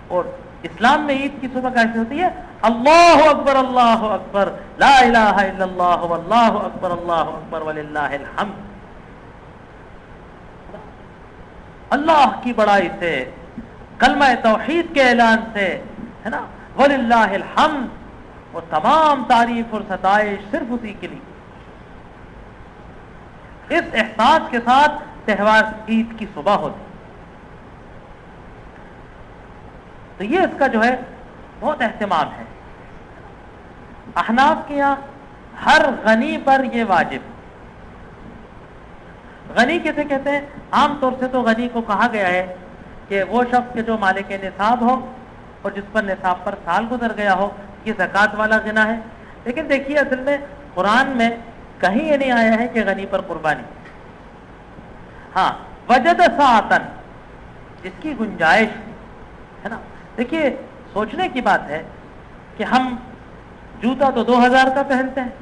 اور اسلام میں عید کی صبح کیسے ہوتی ہے؟ اللہ اکبر لا الہ الا اللہ واللہ اکبر وللہ الحمد۔ اللہ کی بڑائی سے، کلمہ توحید کے اعلان سے، ہے نا، وللہ الحمد، اور تمام تعریف اور ستائش صرف اسی کے لیے۔ اس احساس کے ساتھ تہوار عید کی صبح ہوتی، تو یہ اس کا جو ہے بہت اہتمام ہے۔ احناف کے یہاں ہر غنی پر یہ واجب۔ غنی کیسے کہتے ہیں؟ عام طور سے تو غنی کو کہا گیا ہے کہ وہ شخص کے جو مالک نصاب ہو اور جس پر نصاب پر سال گزر گیا ہو، یہ زکوٰۃ والا غنا ہے۔ لیکن دیکھیے اصل میں قرآن میں کہیں یہ نہیں آیا ہے کہ غنی پر قربانی۔ ہاں، وجد ساعتن، جس کی گنجائش ہے نا۔ دیکھیے سوچنے کی بات ہے کہ ہم جوتا تو 2000 کا پہنتے ہیں،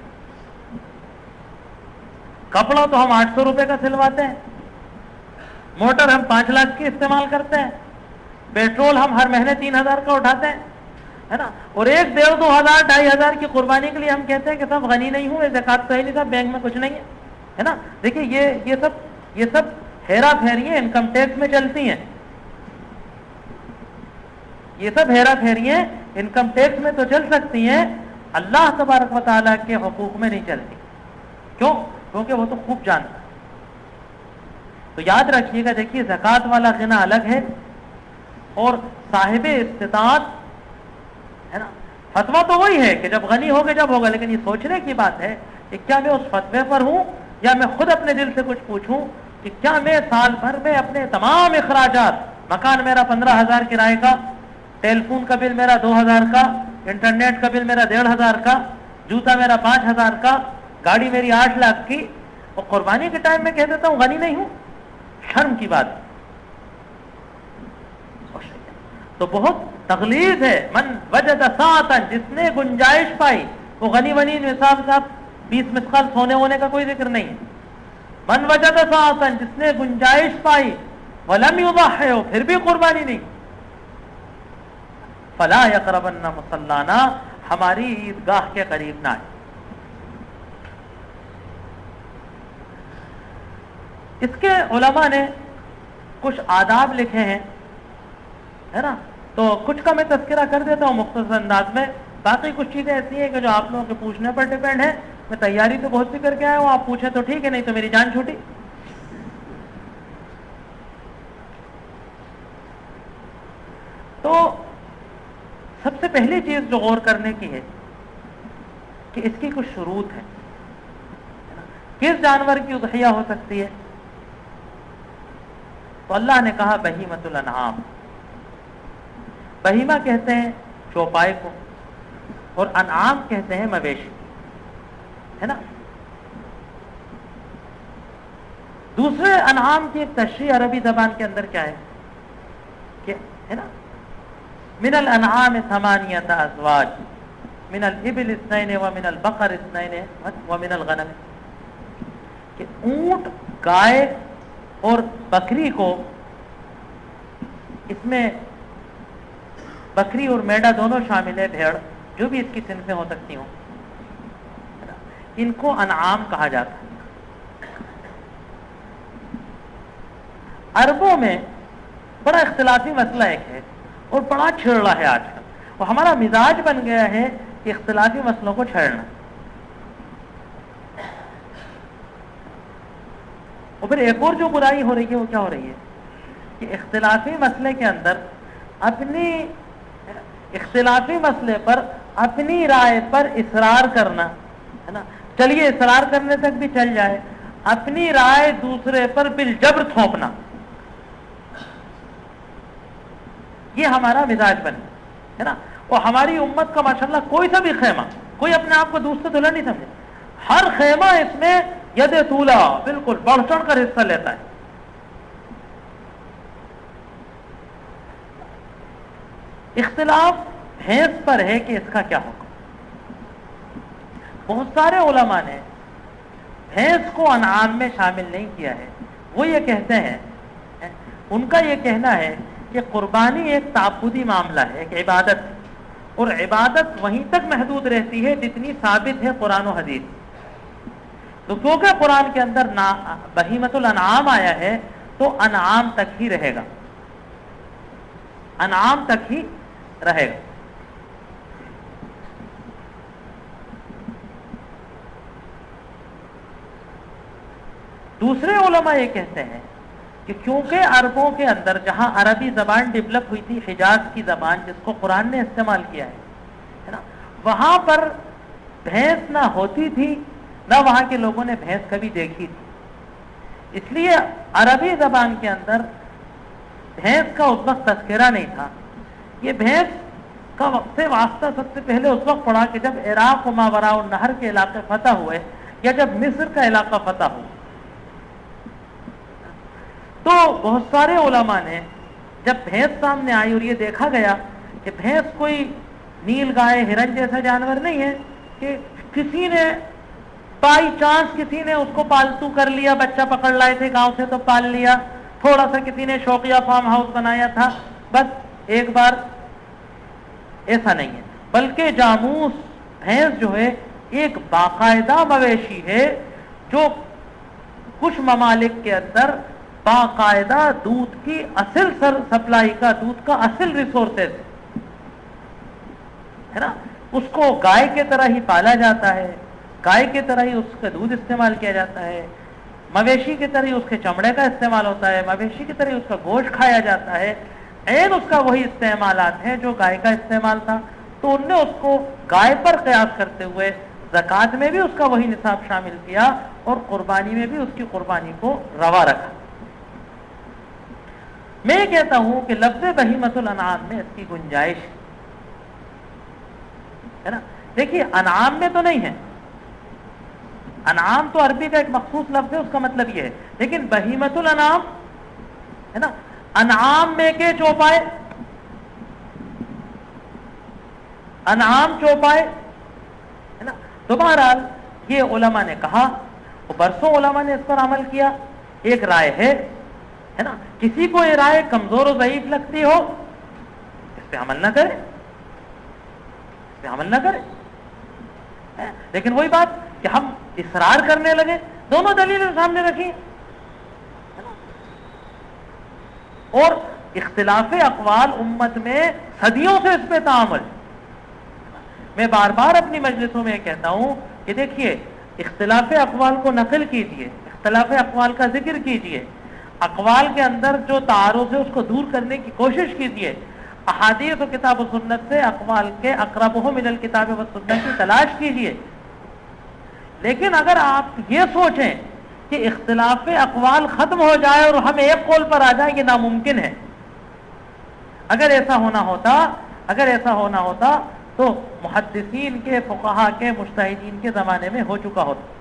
کپڑا تو ہم 800 روپے کا سلواتے ہیں، موٹر ہم 5 لاکھ کی استعمال کرتے ہیں، پیٹرول ہم ہر مہینے 3000 کا اٹھاتے ہیں، ہے نا۔ اور 1 1.5 2 ہزار 2500 کی قربانی کے لیے ہم کہتے ہیں کہ صاحب غنی نہیں ہوں، زکوٰۃ تو ہی نہیں صاحب، بینک میں کچھ نہیں ہے نا۔ دیکھیے یہ سب ہیرا پھیریاں انکم ٹیکس میں چلتی ہیں، یہ سب ہیرا پھیریاں انکم ٹیکس میں تو چل سکتی ہیں، اللہ تبارک و تعالیٰ کے حقوق میں نہیں چلتی۔ کیوں؟ کیونکہ وہ تو خوب جانتا ہے۔ تو یاد رکھیے گا، دیکھیے زکوٰۃ والا غنا الگ ہے اور صاحب استطاعت، ہے نا۔ فتویٰ تو وہی ہے کہ جب غنی ہوگا جب ہوگا، لیکن یہ سوچنے کی بات ہے کہ کیا میں اس فتوے پر ہوں یا میں خود اپنے دل سے کچھ پوچھوں کہ کیا میں سال بھر میں اپنے تمام اخراجات، مکان میرا 15,000 کرائے کا، ٹیلی فون کا بل میرا 2000 کا، انٹرنیٹ کا بل میرا 1500 کا، جوتا میرا 5000 کا، گاڑی میری 8 لاکھ کی، اور قربانی کے ٹائم میں کہہ دیتا ہوں غنی نہیں ہوں؟ شرم کی بات۔ تو بہت تغلیظ ہے۔ من وجد ساعتن، جس نے گنجائش پائی، وہ غنی ونی نصاب صاحب 20 مثقال سونے ہونے کا کوئی ذکر نہیں۔ من وجد ساعتن، جس نے گنجائش پائی، ولم یضحی، پھر بھی قربانی نہیں، فلا یقربن مصلانا، ہماری عیدگاہ کے قریب نہ آئے۔ اس کے علماء نے کچھ آداب لکھے ہیں، ہے نا، تو کچھ کا میں تذکرہ کر دیتا ہوں مختصر انداز میں، باقی کچھ چیزیں ایسی ہیں کہ جو آپ لوگوں کے پوچھنے پر ڈیپینڈ ہے۔ میں تیاری تو بہت سی کر کے آیا ہوں، آپ پوچھیں تو ٹھیک ہے، نہیں تو میری جان چھوٹی۔ تو سب سے پہلی چیز جو غور کرنے کی ہے کہ اس کی کچھ شروط ہے، کس جانور کی اضحیہ ہو سکتی ہے؟ تو اللہ نے کہا بہیمۃ الانعام۔ بہیمہ کہتے ہیں چوپائے کو، اور انعام کہتے ہیں مویشی، ہے نا۔ دوسرے انعام کی ایک تشریح عربی زبان کے اندر کیا ہے کہ، ہے نا، من الانعام 8 ازواج، من الابل 2 ومن البقر 2 ومن الغنم، کہ اونٹ، گائے اور بکری کو، اس میں بکری اور میڑا دونوں شامل ہے، بھیڑ، جو بھی اس کی صنفیں ہو سکتی ہوں، ان کو انعام کہا جاتا ہے۔ عربوں میں بڑا اختلافی مسئلہ ایک ہے اور بڑا چھڑ رہا ہے آج کل، اور ہمارا مزاج بن گیا ہے کہ اختلافی مسئلوں کو چھیڑنا۔ اور پھر ایک اور جو برائی ہو رہی ہے وہ کیا ہو رہی ہے کہ اختلافی مسئلے کے اندر اپنی اختلافی مسئلے پر اپنی رائے پر اصرار کرنا ہے نا، چلیے اصرار کرنے تک بھی چل جائے، اپنی رائے دوسرے پر بالجبر تھوپنا، یہ ہمارا مزاج بنے ہے نا۔ اور ہماری امت کا ماشاءاللہ کوئی سا بھی خیمہ، کوئی اپنے آپ کو دوسرے دلہا نہیں سمجھے، ہر خیمہ اس میں ید طولا بالکل بڑھ چڑھ کر حصہ لیتا ہے۔ اختلاف بھینس پر ہے کہ اس کا کیا حکم۔ بہت سارے علماء نے بھینس کو انعام میں شامل نہیں کیا ہے، وہ یہ کہتے ہیں، ان کا یہ کہنا ہے کہ قربانی ایک تعبدی معاملہ ہے، ایک عبادت ہے، اور عبادت وہیں تک محدود رہتی ہے جتنی ثابت ہے قرآن و حدیث۔ تو کیونکہ قرآن کے اندر بہیمۃ الانعام آیا ہے تو انعام تک ہی رہے گا، انعام تک ہی رہے گا۔ دوسرے علماء یہ کہتے ہیں کہ کیونکہ عربوں کے اندر جہاں عربی زبان ڈیولپ ہوئی تھی، حجاز کی زبان جس کو قرآن نے استعمال کیا ہے نا، وہاں پر بھینس نہ ہوتی تھی نہ وہاں کے لوگوں نے بھینس کبھی دیکھی تھی، اس لیے عربی زبان کے اندر بھینس کا اس وقت تذکرہ نہیں تھا۔ یہ بھینس کا وقت سے واسطہ سب سے پہلے اس وقت پڑا کہ جب عراق و ماوراء النہر کے علاقے فتح ہوئے یا جب مصر کا علاقہ فتح ہوا، تو بہت سارے علماء نے جب بھینس سامنے آئی اور یہ دیکھا گیا کہ بھینس کوئی نیل گائے ہرن جیسا جانور نہیں ہے کہ کسی نے بائی چانس کسی نے اس کو پالتو کر لیا، بچہ پکڑ لائے تھے گاؤں سے تو پال لیا، تھوڑا سا کسی نے شوقیہ فارم ہاؤس بنایا تھا بس ایک بار، ایسا نہیں ہے، بلکہ جاموس بھینس جو ہے ایک باقاعدہ مویشی ہے جو کچھ ممالک کے اندر باقاعدہ دودھ کی اصل سپلائی کا، دودھ کا اصل ریسورسز ہے نا، اس کو گائے کے طرح ہی پالا جاتا ہے، گائے کے طرح ہی اس کا دودھ استعمال کیا جاتا ہے، مویشی کی طرح ہی اس کے چمڑے کا استعمال ہوتا ہے، مویشی کی طرح ہی اس کا گوشت کھایا جاتا ہے، عین اس کا وہی استعمالات ہیں جو گائے کا استعمال تھا۔ تو ان نے اس کو گائے پر قیاس کرتے ہوئے زکوٰۃ میں بھی اس کا وہی نصاب شامل کیا اور قربانی میں بھی اس کی قربانی کو روا رکھا۔ میں یہ کہتا ہوں کہ لفظ بہیمۃ الانعام میں اس کی گنجائش ہے نا۔ دیکھیے انعام میں تو نہیں ہے، انعام تو عربی کا ایک مخصوص لفظ ہے، اس کا مطلب یہ ہے، لیکن بہیمۃ الانعام ہے نا، انعام میں کے چوپائے، انعام چوپائے ہے نا۔ تو بہرحال یہ علماء نے کہا، برسوں علماء نے اس پر عمل کیا، ایک رائے ہے نا، کسی کو یہ رائے کمزور و ضعیف لگتی ہو اس پہ عمل نہ کرے، اس پہ عمل نہ کرے، لیکن وہی بات کہ ہم اصرار کرنے لگے، دونوں دلیلیں سامنے رکھی اور اختلاف اقوال امت میں صدیوں سے اس پہ تعامل۔ میں بار بار اپنی مجلسوں میں کہتا ہوں کہ دیکھیے اختلاف اقوال کو نقل کیجئے، اختلاف اقوال کا ذکر کیجئے، اقوال کے اندر جو تعارض ہے اس کو دور کرنے کی کوشش کیجئے، احادیث و کتاب و سنت سے اقوال کے اقربہ من الکتاب و سنت کی تلاش کیجئے۔ لیکن اگر آپ یہ سوچیں کہ اختلاف اقوال ختم ہو جائے اور ہم ایک قول پر آ جائیں، یہ ناممکن ہے۔ اگر ایسا ہونا ہوتا تو محدثین کے، فقہا کے، مجتہدین کے زمانے میں ہو چکا ہوتا۔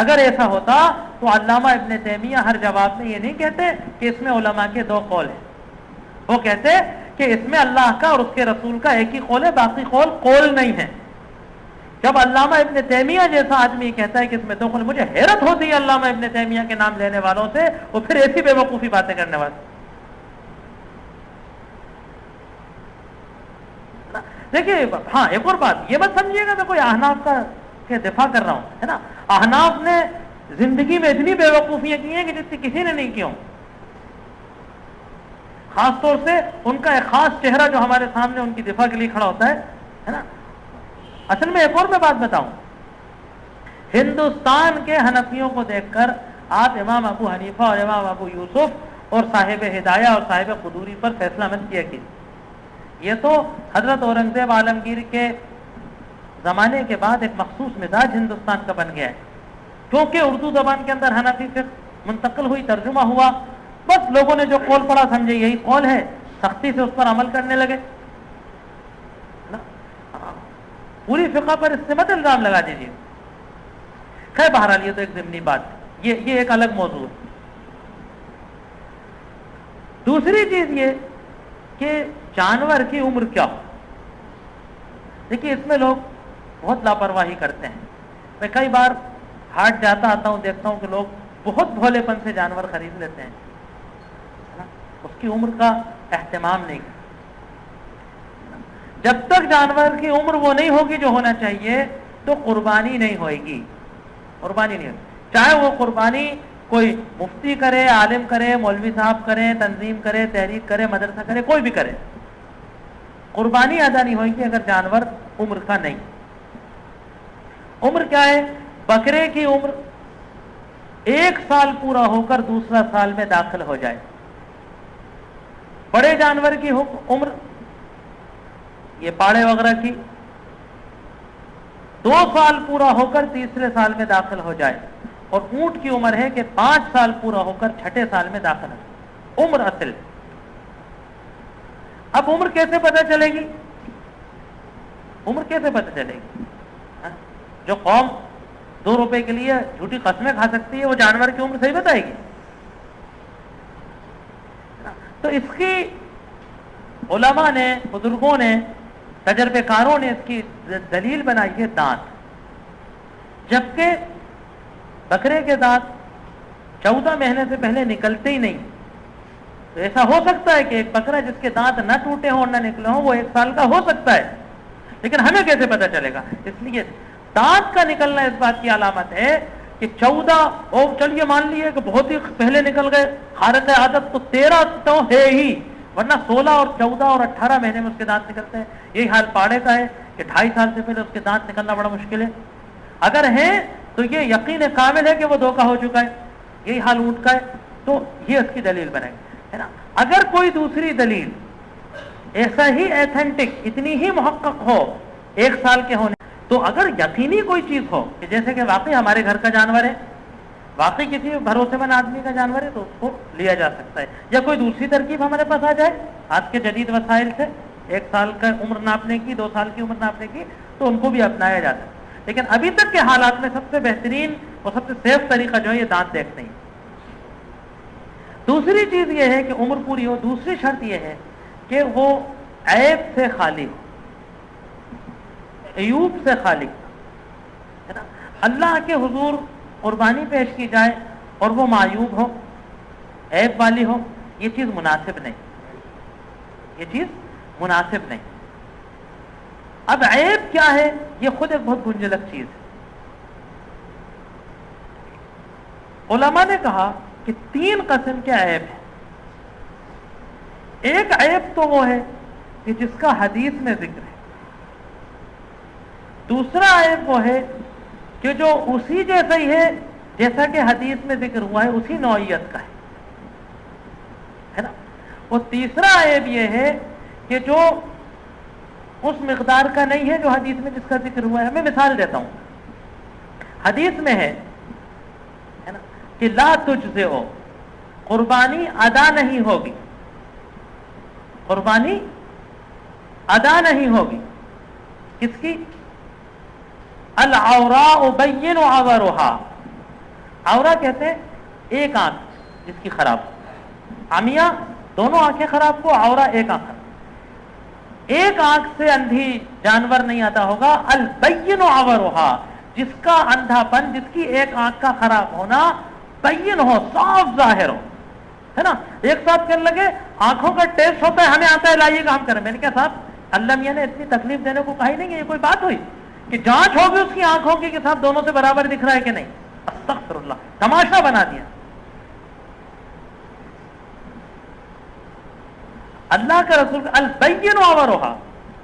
اگر ایسا ہوتا تو علامہ ابن تیمیہ ہر جواب میں یہ نہیں کہتے کہ اس میں علماء کے دو قول ہیں، وہ کہتے کہ اس میں اللہ کا اور اس کے رسول کا ایک ہی قول ہے، باقی قول نہیں ہے۔ جب علامہ ابن تیمیہ جیسا آدمی کہتا ہے کہ اس میں دو قول، مجھے حیرت ہوتی ہے علامہ ابن تیمیہ کے نام لینے والوں سے، وہ پھر ایسی بے وقوفی باتیں کرنے والے۔ دیکھیے ہاں ایک اور بات یہ مت سمجھیے گا میں کوئی احناف کا کے دفاع کر رہا ہوں ہے نا، احناف نے زندگی میں اتنی بے وقوفیاں کی ہیں کہ جتنی کسی نے نہیں کی ہوں، خاص طور سے ان کا ایک خاص چہرہ جو ہمارے سامنے ان کی دفاع کے لیے کھڑا ہوتا ہے نا۔ اصل میں ایک اور میں بات بتاؤں، ہندوستان کے حنفیوں کو دیکھ کر آپ امام ابو حنیفہ اور امام ابو یوسف اور صاحب ہدایہ اور صاحب قدوری پر فیصلہ مت کیا کیجیے، یہ تو حضرت اورنگزیب عالمگیر کے زمانے کے بعد ایک مخصوص مزاج ہندوستان کا بن گیا ہے، کیونکہ اردو زبان کے اندر حنفی فقہ منتقل ہوئی، ترجمہ ہوا، بس لوگوں نے جو قول پڑھا سمجھے یہی قول ہے، سختی سے اس پر عمل کرنے لگے. پوری فقہ پر اس سے مت الزام لگا دیجیے. خیر بہرحال یہ تو ایک ضمنی بات ہے، یہ ایک الگ موضوع ہے. دوسری چیز یہ کہ جانور کی عمر کیا ہو. دیکھیے اس میں لوگ بہت لاپرواہی کرتے ہیں. میں کئی بار ہاٹ جاتا آتا ہوں، دیکھتا ہوں کہ لوگ بہت بھولے پن سے جانور خرید لیتے ہیں، اس کی عمر کا اہتمام نہیں. جب تک جانور کی عمر وہ نہیں ہوگی جو ہونا چاہیے تو قربانی نہیں ہوئے گی. قربانی نہیں ہوگی، چاہے وہ قربانی کوئی مفتی کرے، عالم کرے، مولوی صاحب کرے، تنظیم کرے، تحریک کرے، مدرسہ کرے، کوئی بھی کرے، قربانی ادا نہیں ہوئے گی اگر جانور عمر کا نہیں. عمر کیا ہے؟ بکرے کی عمر 1 سال پورا ہو کر دوسرا سال میں داخل ہو جائے. بڑے جانور کی عمر، یہ پاڑے وغیرہ کی، 2 سال پورا ہو کر تیسرے سال میں داخل ہو جائے. اور اونٹ کی عمر ہے کہ 5 سال پورا ہو کر چھٹے سال میں داخل ہو. عمر اصل. اب عمر کیسے پتہ چلے گی؟ عمر کیسے پتہ چلے گی؟ جو قوم 2 روپے کے لیے جھوٹی قسمیں کھا سکتی ہے وہ جانور کی عمر صحیح بتائے گی؟ تو اس کی علماء نے، بزرگوں نے، تجربے کاروں نے اس کی دلیل بنائی ہے دانت. جبکہ بکرے کے دانت 14 مہینے سے پہلے نکلتے ہی نہیں. تو ایسا ہو سکتا ہے کہ ایک بکرا جس کے دانت نہ ٹوٹے ہوں اور نہ نکلے ہوں وہ 1 سال کا ہو سکتا ہے، لیکن ہمیں کیسے پتہ چلے گا؟ اس لیے دانت کا نکلنا اس بات کی علامت ہے کہ 14 اور چلیے مان لیے کہ بہت ہی پہلے نکل گئے، خارق عادت تو 13 تو ہے ہی، ورنہ 16 اور 14 اور 18 مہینے میں اس کے دانت نکلتے ہیں. یہی حال پاڑے کا ہے کہ 2.5 سال سے پہلے اس کے دانت نکلنا بڑا مشکل ہے. اگر ہے تو یہ یقین کامل ہے کہ وہ دھوکہ ہو چکا ہے. یہی حال اونٹ کا ہے. تو یہ اس کی دلیل بنے گی، ہے نا. اگر کوئی دوسری دلیل ایسا ہی ایتھینٹک، اتنی ہی محقق ہو 1 سال کے ہونے، تو اگر یقینی کوئی چیز ہو کہ جیسے کہ واقعی ہمارے گھر کا جانور ہے، واقعی کسی بھروسے مند آدمی کا جانور ہے، تو اس کو لیا جا سکتا ہے. یا کوئی دوسری ترکیب ہمارے پاس آ جائے آج کے جدید وسائل سے، 1 سال کا عمر ناپنے کی، 2 سال کی عمر ناپنے کی، تو ان کو بھی اپنایا جا سکتا ہے. لیکن ابھی تک کے حالات میں سب سے بہترین اور سب سے سیف طریقہ جو ہے یہ دانت دیکھتے ہیں. دوسری چیز یہ ہے کہ عمر پوری ہو. دوسری شرط یہ ہے کہ وہ عیب سے خالی ہو، عیوب سے خالی ہے نا. اللہ کے حضور قربانی پیش کی جائے اور وہ معیوب ہو، عیب والی ہو، یہ چیز مناسب نہیں، یہ چیز مناسب نہیں. اب عیب کیا ہے؟ یہ خود ایک بہت گنجلک چیز ہے. علماء نے کہا کہ 3 قسم کے عیب ہیں. ایک عیب تو وہ ہے کہ جس کا حدیث میں ذکر ہے. دوسرا عیب وہ ہے کہ جو اسی جیسا ہی ہے جیسا کہ حدیث میں ذکر ہوا ہے، اسی نوعیت کا ہے نا. اور تیسرا عیب یہ ہے کہ جو اس مقدار کا نہیں ہے جو حدیث میں جس کا ذکر ہوا ہے. میں مثال دیتا ہوں. حدیث میں ہے نا کہ لا تجزئ، قربانی ادا نہیں ہوگی، قربانی ادا نہیں ہوگی. کس کی؟ العوراء بین عورها. عورا کہتے ہیں ایک آنکھ جس کی خراب، عمیہ دونوں آنکھیں خراب کو، عورا ایک آنکھ. ایک آنکھ سے اندھی جانور نہیں آتا ہوگا. البین عورها، جس کا اندھا پن، جس کی ایک آنکھ کا خراب ہونا بین ہو، صاف ظاہر ہو، ہے نا. ایک صاحب کہنے لگے آنکھوں کا ٹیسٹ ہوتا ہے، ہمیں آتا ہے، لائیے گا ہم کریں. میں نے کہا صاحب اللہ میاں نے اتنی تکلیف دینے کو کہا ہی نہیں ہے. یہ کوئی بات ہوئی کہ جانچ ہوگی اس کی آنکھوں کی کہ صاحب دونوں سے برابر دکھ رہا ہے کہ نہیں؟ استغفر اللہ، تماشا بنا دیا. اللہ کا رسول البین عورها،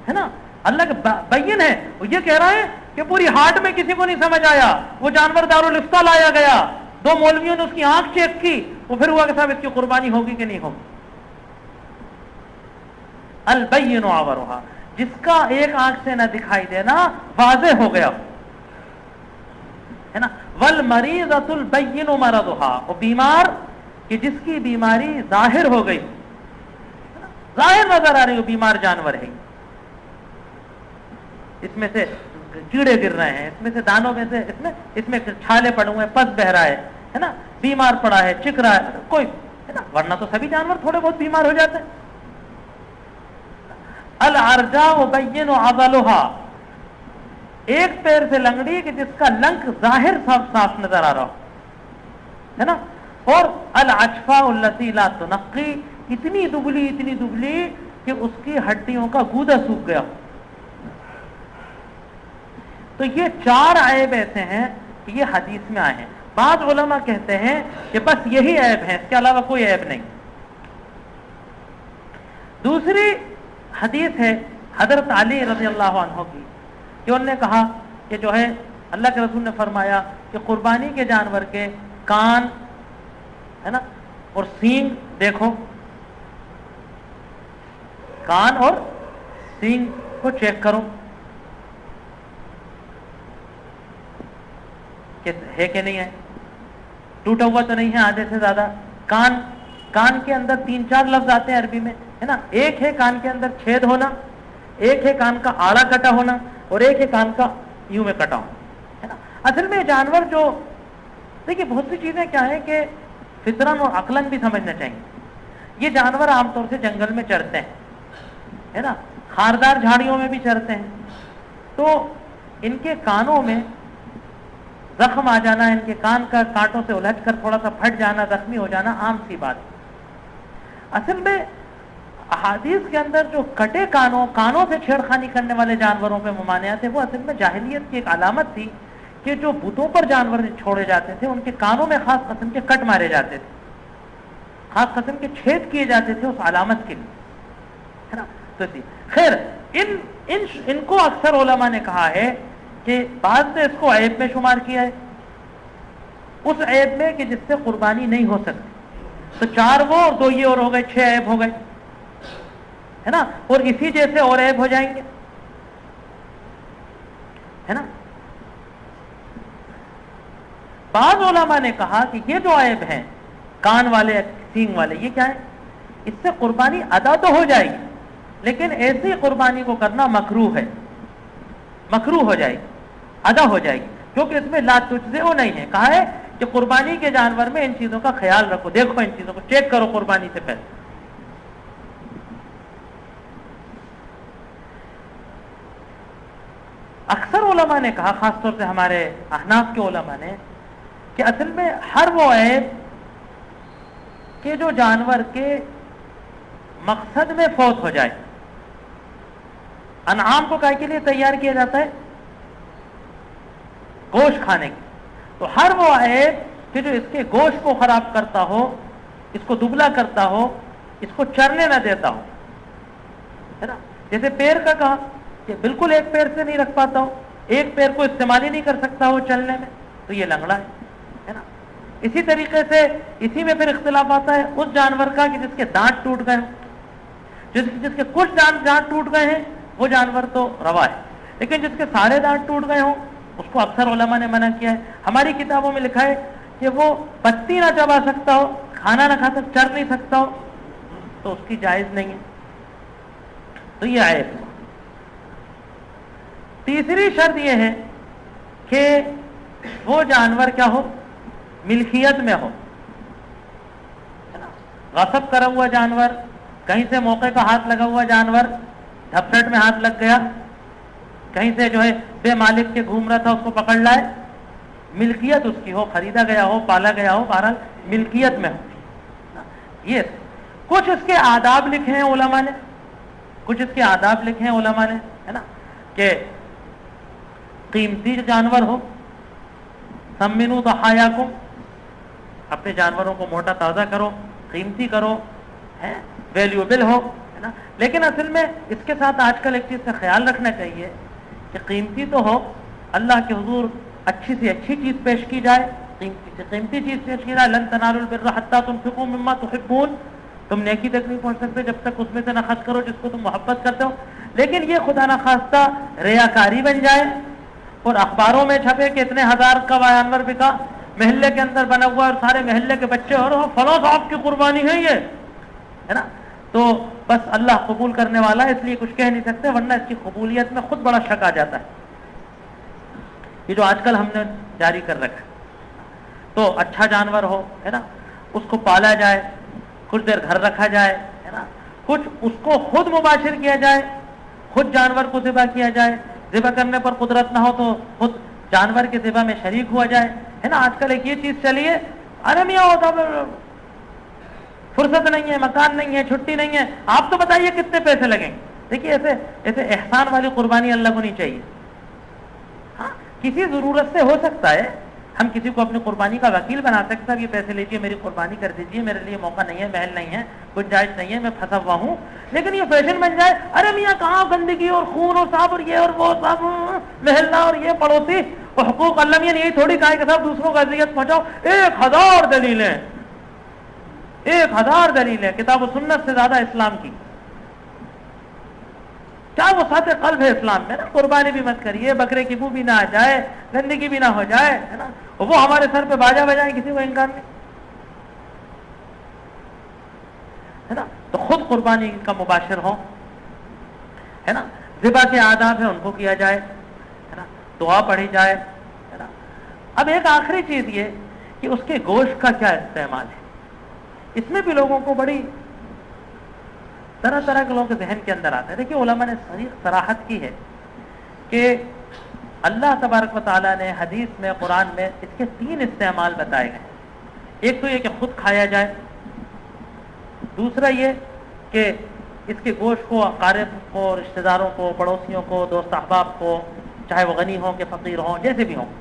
ہے نا. اللہ کا بین ہے. وہ یہ کہہ رہا ہے کہ پوری ہاٹ میں کسی کو نہیں سمجھ آیا، وہ جانور دارالفتہ لایا گیا، 2 مولویوں نے اس کی آنکھ چیک کی، وہ پھر ہوا کہ صاحب اس کی قربانی ہوگی کہ نہیں ہوگی. البین عورها، جس کا ایک آنکھ سے نہ دکھائی دینا واضح ہو گیا ہے نا، والمریضۃ البین مرضها، اور بیمار کہ جس کی بیماری ظاہر ہو گئی، ظاہر نظر آ رہی ہو بیمار جانور ہے، اس میں سے کیڑے گر رہے ہیں، اس میں سے دانوں میں سے اس میں چھالے پڑے ہوئے ہیں، پس بہ رہا ہے نا، بیمار پڑا ہے، چک رہا ہے کوئی ہے نا، ورنہ تو سبھی جانور تھوڑے بہت بیمار ہو جاتے ہیں۔ العرجاء بین عضلها، ایک پیر سے لنگڑی کہ جس کا لنک ظاہر صاف نظر آ رہا ہو ہے نا، اور العجفاء التي لا تنقی، اتنی دبلی کہ اس کی ہڈیوں کا گودا سوکھ گیا۔ تو یہ 4 عیب ایسے ہیں کہ یہ حدیث میں آئے ہیں۔ بعض علماء کہتے ہیں کہ بس یہی عیب ہے، اس کے علاوہ کوئی عیب نہیں۔ دوسری حدیث ہے حضرت علی رضی اللہ عنہ کی کہ انہوں نے کہا کہ جو ہے اللہ کے رسول نے فرمایا کہ قربانی کے جانور کے کان ہے نا اور سینگ دیکھو، کان اور سینگ کو چیک کرو کہ ہے کہ نہیں ہے، ٹوٹا ہوا تو نہیں ہے آدھے سے زیادہ۔ کان کے اندر 3-4 لفظ آتے ہیں عربی میں ہے نا، ایک ہے کان کے اندر چھید ہونا، ایک ہے کان کا آڑا کٹا ہونا، اور ایک ہے کان کا یوں میں کٹا ہونا ہے نا۔ اصل میں جانور جو دیکھیے بہت سی چیزیں کیا ہے کہ فطرن اور عقلن بھی سمجھنا چاہیے۔ یہ جانور عام طور سے جنگل میں چرتے ہیں ہے نا، خاردار جھاڑیوں میں بھی چرتے ہیں، تو ان کے کانوں میں زخم آ جانا، ان کے کان کا کانٹوں سے الجھ کر تھوڑا سا پھٹ جانا، زخمی ہو جانا عام سی بات ہے۔ اصل میں احادیث کے اندر جو کٹے کانوں سے چھیڑخانی کرنے والے جانوروں پہ ممانعت ہے، وہ اصل میں جاہلیت کی ایک علامت تھی کہ جو بتوں پر جانور چھوڑے جاتے تھے ان کے کانوں میں خاص قسم کے کٹ مارے جاتے تھے، خاص قسم کے چھید کیے جاتے تھے اس علامت کے لیے ہے نا۔ تو خیر ان کو اکثر علماء نے کہا ہے کہ بعض نے اس کو عیب میں شمار کیا ہے، اس عیب میں کہ جس سے قربانی نہیں ہو سکتی۔ تو 4 وہ اور 2 یہ اور ہو گئے، 6 عیب ہو گئے ہے نا، اور اسی جیسے اور عیب ہو جائیں گے ہے نا۔ بعض علماء نے کہا کہ یہ جو عیب ہیں کان والے سینگ والے، یہ کیا ہے، اس سے قربانی ادا تو ہو جائے گی لیکن ایسی قربانی کو کرنا مکروہ ہے، مکروہ ہو جائے گی، ادا ہو جائے گی، کیونکہ اس میں لا تجزئ نہیں ہے۔ کہا ہے کہ قربانی کے جانور میں ان چیزوں کا خیال رکھو، دیکھو ان چیزوں کو چیک کرو قربانی سے پہلے۔ اکثر علماء نے کہا، خاص طور سے ہمارے احناف کے علماء نے، کہ اصل میں ہر وہ عیب کہ جو جانور کے مقصد میں فوت ہو جائے، انعام کو کائے کے لیے تیار کیا جاتا ہے، گوشت کھانے کی، تو ہر وہ عیب کہ جو اس کے گوشت کو خراب کرتا ہو، اس کو دبلا کرتا ہو، اس کو چرنے نہ دیتا ہو ہے نا۔ جیسے پیر کا کہا کہ بالکل ایک پیر سے نہیں رکھ پاتا ہو، ایک پیر کو استعمال ہی نہیں کر سکتا ہو چلنے میں، تو یہ لنگڑا ہے نا۔ اسی طریقے سے اسی میں پھر اختلاف آتا ہے اس جانور کا کہ جس کے دانت ٹوٹ گئے ہوں، جس کے کچھ دانت ٹوٹ گئے ہیں وہ جانور تو روا ہے، لیکن جس کے سارے دانت ٹوٹ گئے ہوں اس کو اکثر علماء نے منع کیا ہے۔ ہماری کتابوں میں لکھا ہے کہ وہ پتی نہ چبا سکتا ہو، کھانا نہ کھا سکتا، چر نہیں سکتا ہو، تو اس کی جائز نہیں ہے، تو یہ عیب ہے۔ تیسری شرط یہ ہے کہ وہ جانور کیا ہو، ملکیت میں ہو، غصب کرا ہوا جانور، کہیں سے موقع کا ہاتھ لگا ہوا جانور، جھپٹ میں ہاتھ لگ گیا، کہیں سے جو ہے بے مالک کے گھوم رہا تھا اس کو پکڑ لائے، ملکیت اس کی ہو، خریدا گیا ہو، پالا گیا ہو، بہرحال ملکیت میں ہو۔ یہ کچھ اس کے آداب لکھے ہیں علماء نے، کچھ اس کے آداب لکھے ہیں علماء نے ہے نا، کہ قیمتی جانور ہو، سمنوا ضحایاکم، اپنے جانوروں کو موٹا تازہ کرو، قیمتی کرو، ہے ویلیوبل ہو ہے نا۔ لیکن اصل میں اس کے ساتھ آج کل ایک چیز کا خیال رکھنا چاہیے کہ قیمتی تو ہو، اللہ کے حضور اچھی سے اچھی چیز پیش کی جائے، قیمتی سے قیمتی چیز پیش کی جائے، لن تنالوا البر حتى تنفقوا مما تحبون، تم نیکی تک نہیں پہنچ سکتے جب تک اس میں سے نہ خرچ کرو جس کو تم محبت کرتے ہو. لیکن یہ خدا نخواستہ ریاکاری بن جائے اور اخباروں میں چھپے کہ اتنے ہزار کا جانور بکا, محلے کے اندر بنا ہوا اور سارے محلے کے بچے اور فلاں صاحب کی قربانی ہے یہ, ہے نا, تو بس اللہ قبول کرنے والا ہے اس لیے کچھ کہہ نہیں سکتے, ورنہ اس کی قبولیت میں خود بڑا شک آ جاتا ہے. یہ جو آج کل ہم نے جاری کر رکھا ہے, تو اچھا جانور ہو, ہے نا, اس کو پالا جائے, کچھ دیر گھر رکھا جائے, ہے نا, کچھ اس کو خود مباشر کیا جائے, خود جانور کو ذبح کیا جائے, ذبح کرنے پر قدرت نہ ہو تو خود جانور کے ذبح میں شریک ہوا جائے, ہے نا. آج کل ایک یہ چیز چلی ہے, ارے میاں ہوتا فرصت نہیں ہے, مکان نہیں ہے, چھٹی نہیں ہے, آپ تو بتائیے کتنے پیسے لگیں گے. دیکھیے ایسے احسان والی قربانی اللہ کو نہیں چاہیے. ہاں کسی ضرورت سے ہو سکتا ہے ہم کسی کو اپنی قربانی کا وکیل بنا سکتے ہیں, یہ پیسے لیجیے میری قربانی کر دیجیے, میرے لیے موقع نہیں ہے, محل نہیں ہے, گنجائش نہیں ہے, میں پھنسا ہوا ہوں. لیکن یہ فیشن بن جائے, ارے میاں کہاں گندگی اور خون اور صاحب اور یہ اور وہ صاحب محلہ اور یہ پڑوسی اور حقوق اللہ, میں یہی تھوڑی کہا کہ صاحب دوسروں کو اذیت پہنچاؤ. 1000 دلیلیں, 1000 دلیلیں کتاب و سنت سے زیادہ اسلام کی. کیا وہ ساتھ قلب ہے اسلام میں نا, قربانی بھی مت کریے, بکرے کی بو بھی نہ آ جائے, گندگی بھی نہ ہو جائے, ہے نا, وہ ہمارے سر پہ باجا بجائیں, کسی کو انکار نہیں, ہے نا. تو خود قربانی کا مباشر ہو, ہے نا, ذبح کے آداب ہیں ان کو کیا جائے, ہے نا, دعا پڑھی جائے, ہے نا. اب ایک آخری چیز یہ کہ اس کے گوشت کا کیا استعمال ہے, اس میں بھی لوگوں کو بڑی طرح طرح کے لوگوں کے ذہن کے اندر آتا ہے. دیکھیے علماء نے صراحت کی ہے کہ اللہ تبارک و تعالیٰ نے حدیث میں, قرآن میں اس کے 3 استعمال بتائے گئے. ایک تو یہ کہ خود کھایا جائے, دوسرا یہ کہ اس کے گوشت کو اقارب کو, رشتہ داروں کو, پڑوسیوں کو, دوست احباب کو, چاہے وہ غنی ہوں کہ فقیر ہوں, جیسے بھی ہوں,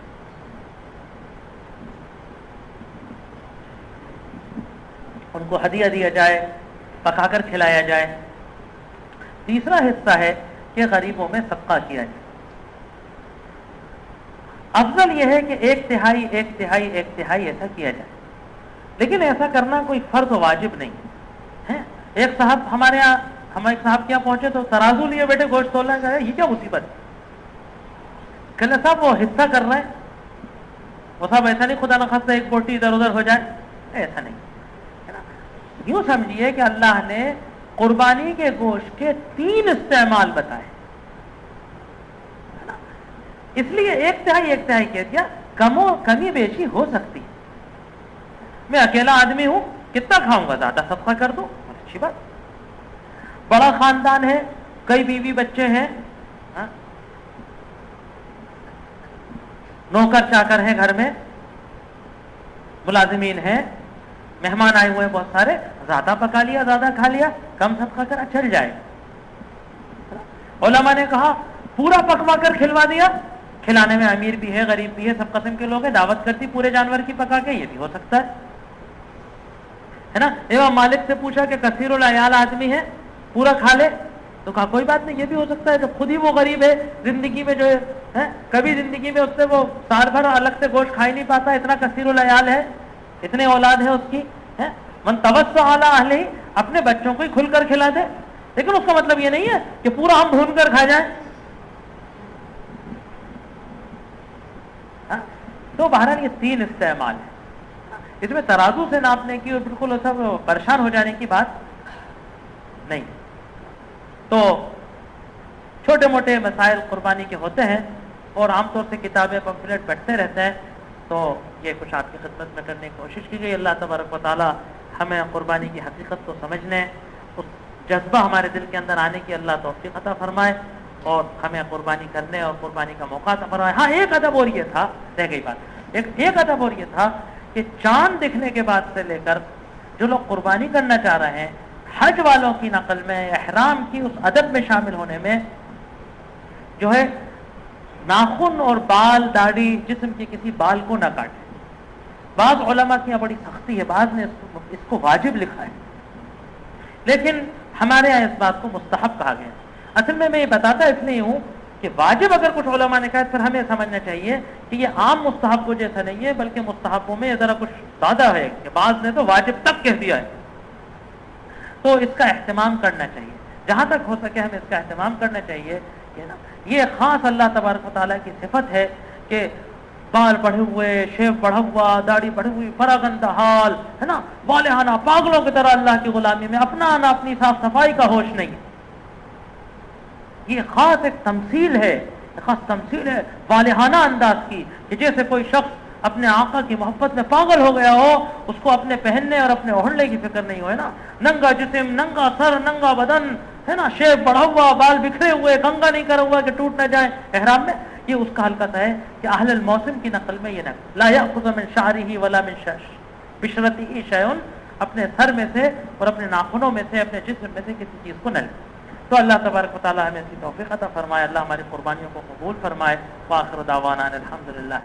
ان کو ہدیہ دیا جائے, پکا کر کھلایا جائے. تیسرا حصہ ہے کہ غریبوں میں صدقہ کیا جائے. افضل یہ ہے کہ 1/3 1/3 1/3 ایسا کیا جائے, لیکن ایسا کرنا کوئی فرض و واجب نہیں ہے. ایک صاحب ہمارے یہاں, ہم ایک صاحب کے یہاں پہنچے تو ترازو لیے بیٹھے گوشت تولنا چاہے, یہ کیا مصیبت ہے. کہنے صاحب وہ حصہ کر رہے ہیں, وہ صاحب ایسا نہیں خدا نخواستہ ایک بوٹی ادھر ادھر ہو جائے, ایسا نہیں. یوں سمجھیے کہ اللہ نے قربانی کے گوشت کے 3 استعمال بتائے, اس لیے 1/3 1/3 کہہ دیا. کمی بیشی ہو سکتی. میں اکیلا آدمی ہوں, کتنا کھاؤں گا, زیادہ صدقہ کر دوں, اچھی بات. بڑا خاندان ہے, کئی بیوی بچے ہیں, نوکر چاکر ہیں گھر میں, ملازمین ہیں, مہمان آئے ہوئے ہیں بہت سارے, زیادہ پکا لیا, زیادہ کھا لیا, کم صدقہ کرا, چل جائے. علماء نے کہا پورا پکوا کر کھلوا دیا, کھلانے میں امیر بھی ہے, غریب بھی ہے, سب قسم کے لوگ ہیں, دعوت کرتی پورے جانور کی پکا کے, یہ بھی ہو سکتا ہے نا. امام مالک سے پوچھا کہ کثیر العیال آدمی ہے, پورا کھا لے, تو کہا کوئی بات نہیں, یہ بھی ہو سکتا ہے. جب خود ہی وہ غریب ہے, زندگی میں جو ہے کبھی زندگی میں اس سے وہ سال بھر الگ سے گوشت کھا ہی نہیں پاتا, اتنا کثیر العیال ہے, اتنے اولاد ہے اس کی, من توسع علی اہلہ, اپنے بچوں کو ہی کھل کر کھلا دے. لیکن اس کا مطلب یہ نہیں ہے کہ پورا ہم بھون کر کھا جائیں. تو بہرحال یہ 3 استعمال ہے. اس میں ترازو سے ناپنے کی اور بالکل سب پریشان ہو جانے کی بات نہیں. تو چھوٹے موٹے مسائل قربانی کے ہوتے ہیں, اور عام طور سے کتابیں پمفلیٹ بٹتے رہتے ہیں, تو یہ کچھ آپ کی خدمت میں کرنے کی کوشش کی گئی. اللہ تبارک و تعالی ہمیں قربانی کی حقیقت کو سمجھنے, اس جذبہ ہمارے دل کے اندر آنے کی اللہ توفیق عطا فرمائے, اور ہمیں قربانی کرنے اور قربانی کا موقع عطا فرمائے. ہاں ایک ادب اور یہ تھا, رہ گئی بات, ایک ادب اور یہ تھا کہ چاند دکھنے کے بعد سے لے کر جو لوگ قربانی کرنا چاہ رہے ہیں, حج والوں کی نقل میں, احرام کی اس ادب میں شامل ہونے میں جو ہے ناخن اور بال, داڑھی, جسم کے کسی بال کو نہ کاٹے. بعض علماء کی یہاں بڑی سختی ہے, بعض نے اس کو واجب لکھا ہے, لیکن ہمارے یہاں اس بات کو مستحب کہا گیا. اصل میں یہ بتاتا اس لیے ہوں کہ واجب اگر کچھ علماء نے کہا, پھر ہمیں سمجھنا چاہیے کہ یہ عام مستحب کو جیسا نہیں ہے, بلکہ مستحبوں میں ذرا کچھ زیادہ ہے, کہ بعض نے تو واجب تک کہہ دیا ہے. تو اس کا اہتمام کرنا چاہیے، جہاں تک ہو سکے ہمیں اس کا اہتمام کرنا چاہیے. یہ خاص اللہ تبارک و تعالیٰ کی صفت ہے کہ بال بڑھے ہوئے، شیو بڑھا ہوا، داڑھی بڑھی ہوئی، فراگندہ حال ہے نا، والہانہ پاگلوں کی طرح اللہ کی غلامی میں اپنا آنا، اپنی صاف صفائی کا ہوش نہیں. یہ خاص ایک تمثیل ہے، والہانہ انداز کی، کہ جیسے کوئی شخص اپنے آقا کی محبت میں پاگل ہو گیا ہو، اس کو اپنے پہننے اور اپنے اوڑھنے کی فکر نہیں ہوئے نا. ننگا جسم، ننگا سر، ننگا بدن ہے نا، شیب بڑھا ہوا، بال بکھرے ہوئے، کنگا نہیں کرا ہوا کہ ٹوٹ نہ جائے احرام میں. یہ اس کا حلقہ ہے کہ اہل الموسم کی نقل میں یہ نقل لا یأخذ من شعره ولا من بشرته شیء، اپنے سر میں سے اور اپنے ناخنوں میں سے، اپنے جسم میں سے کسی چیز کو نہ لے. تو اللہ تبارک و تعالی ہمیں اسی توفیق عطا فرمائے، اللہ ہماری قربانیوں کو قبول فرمائے. وآخر دعوانا الحمدللہ.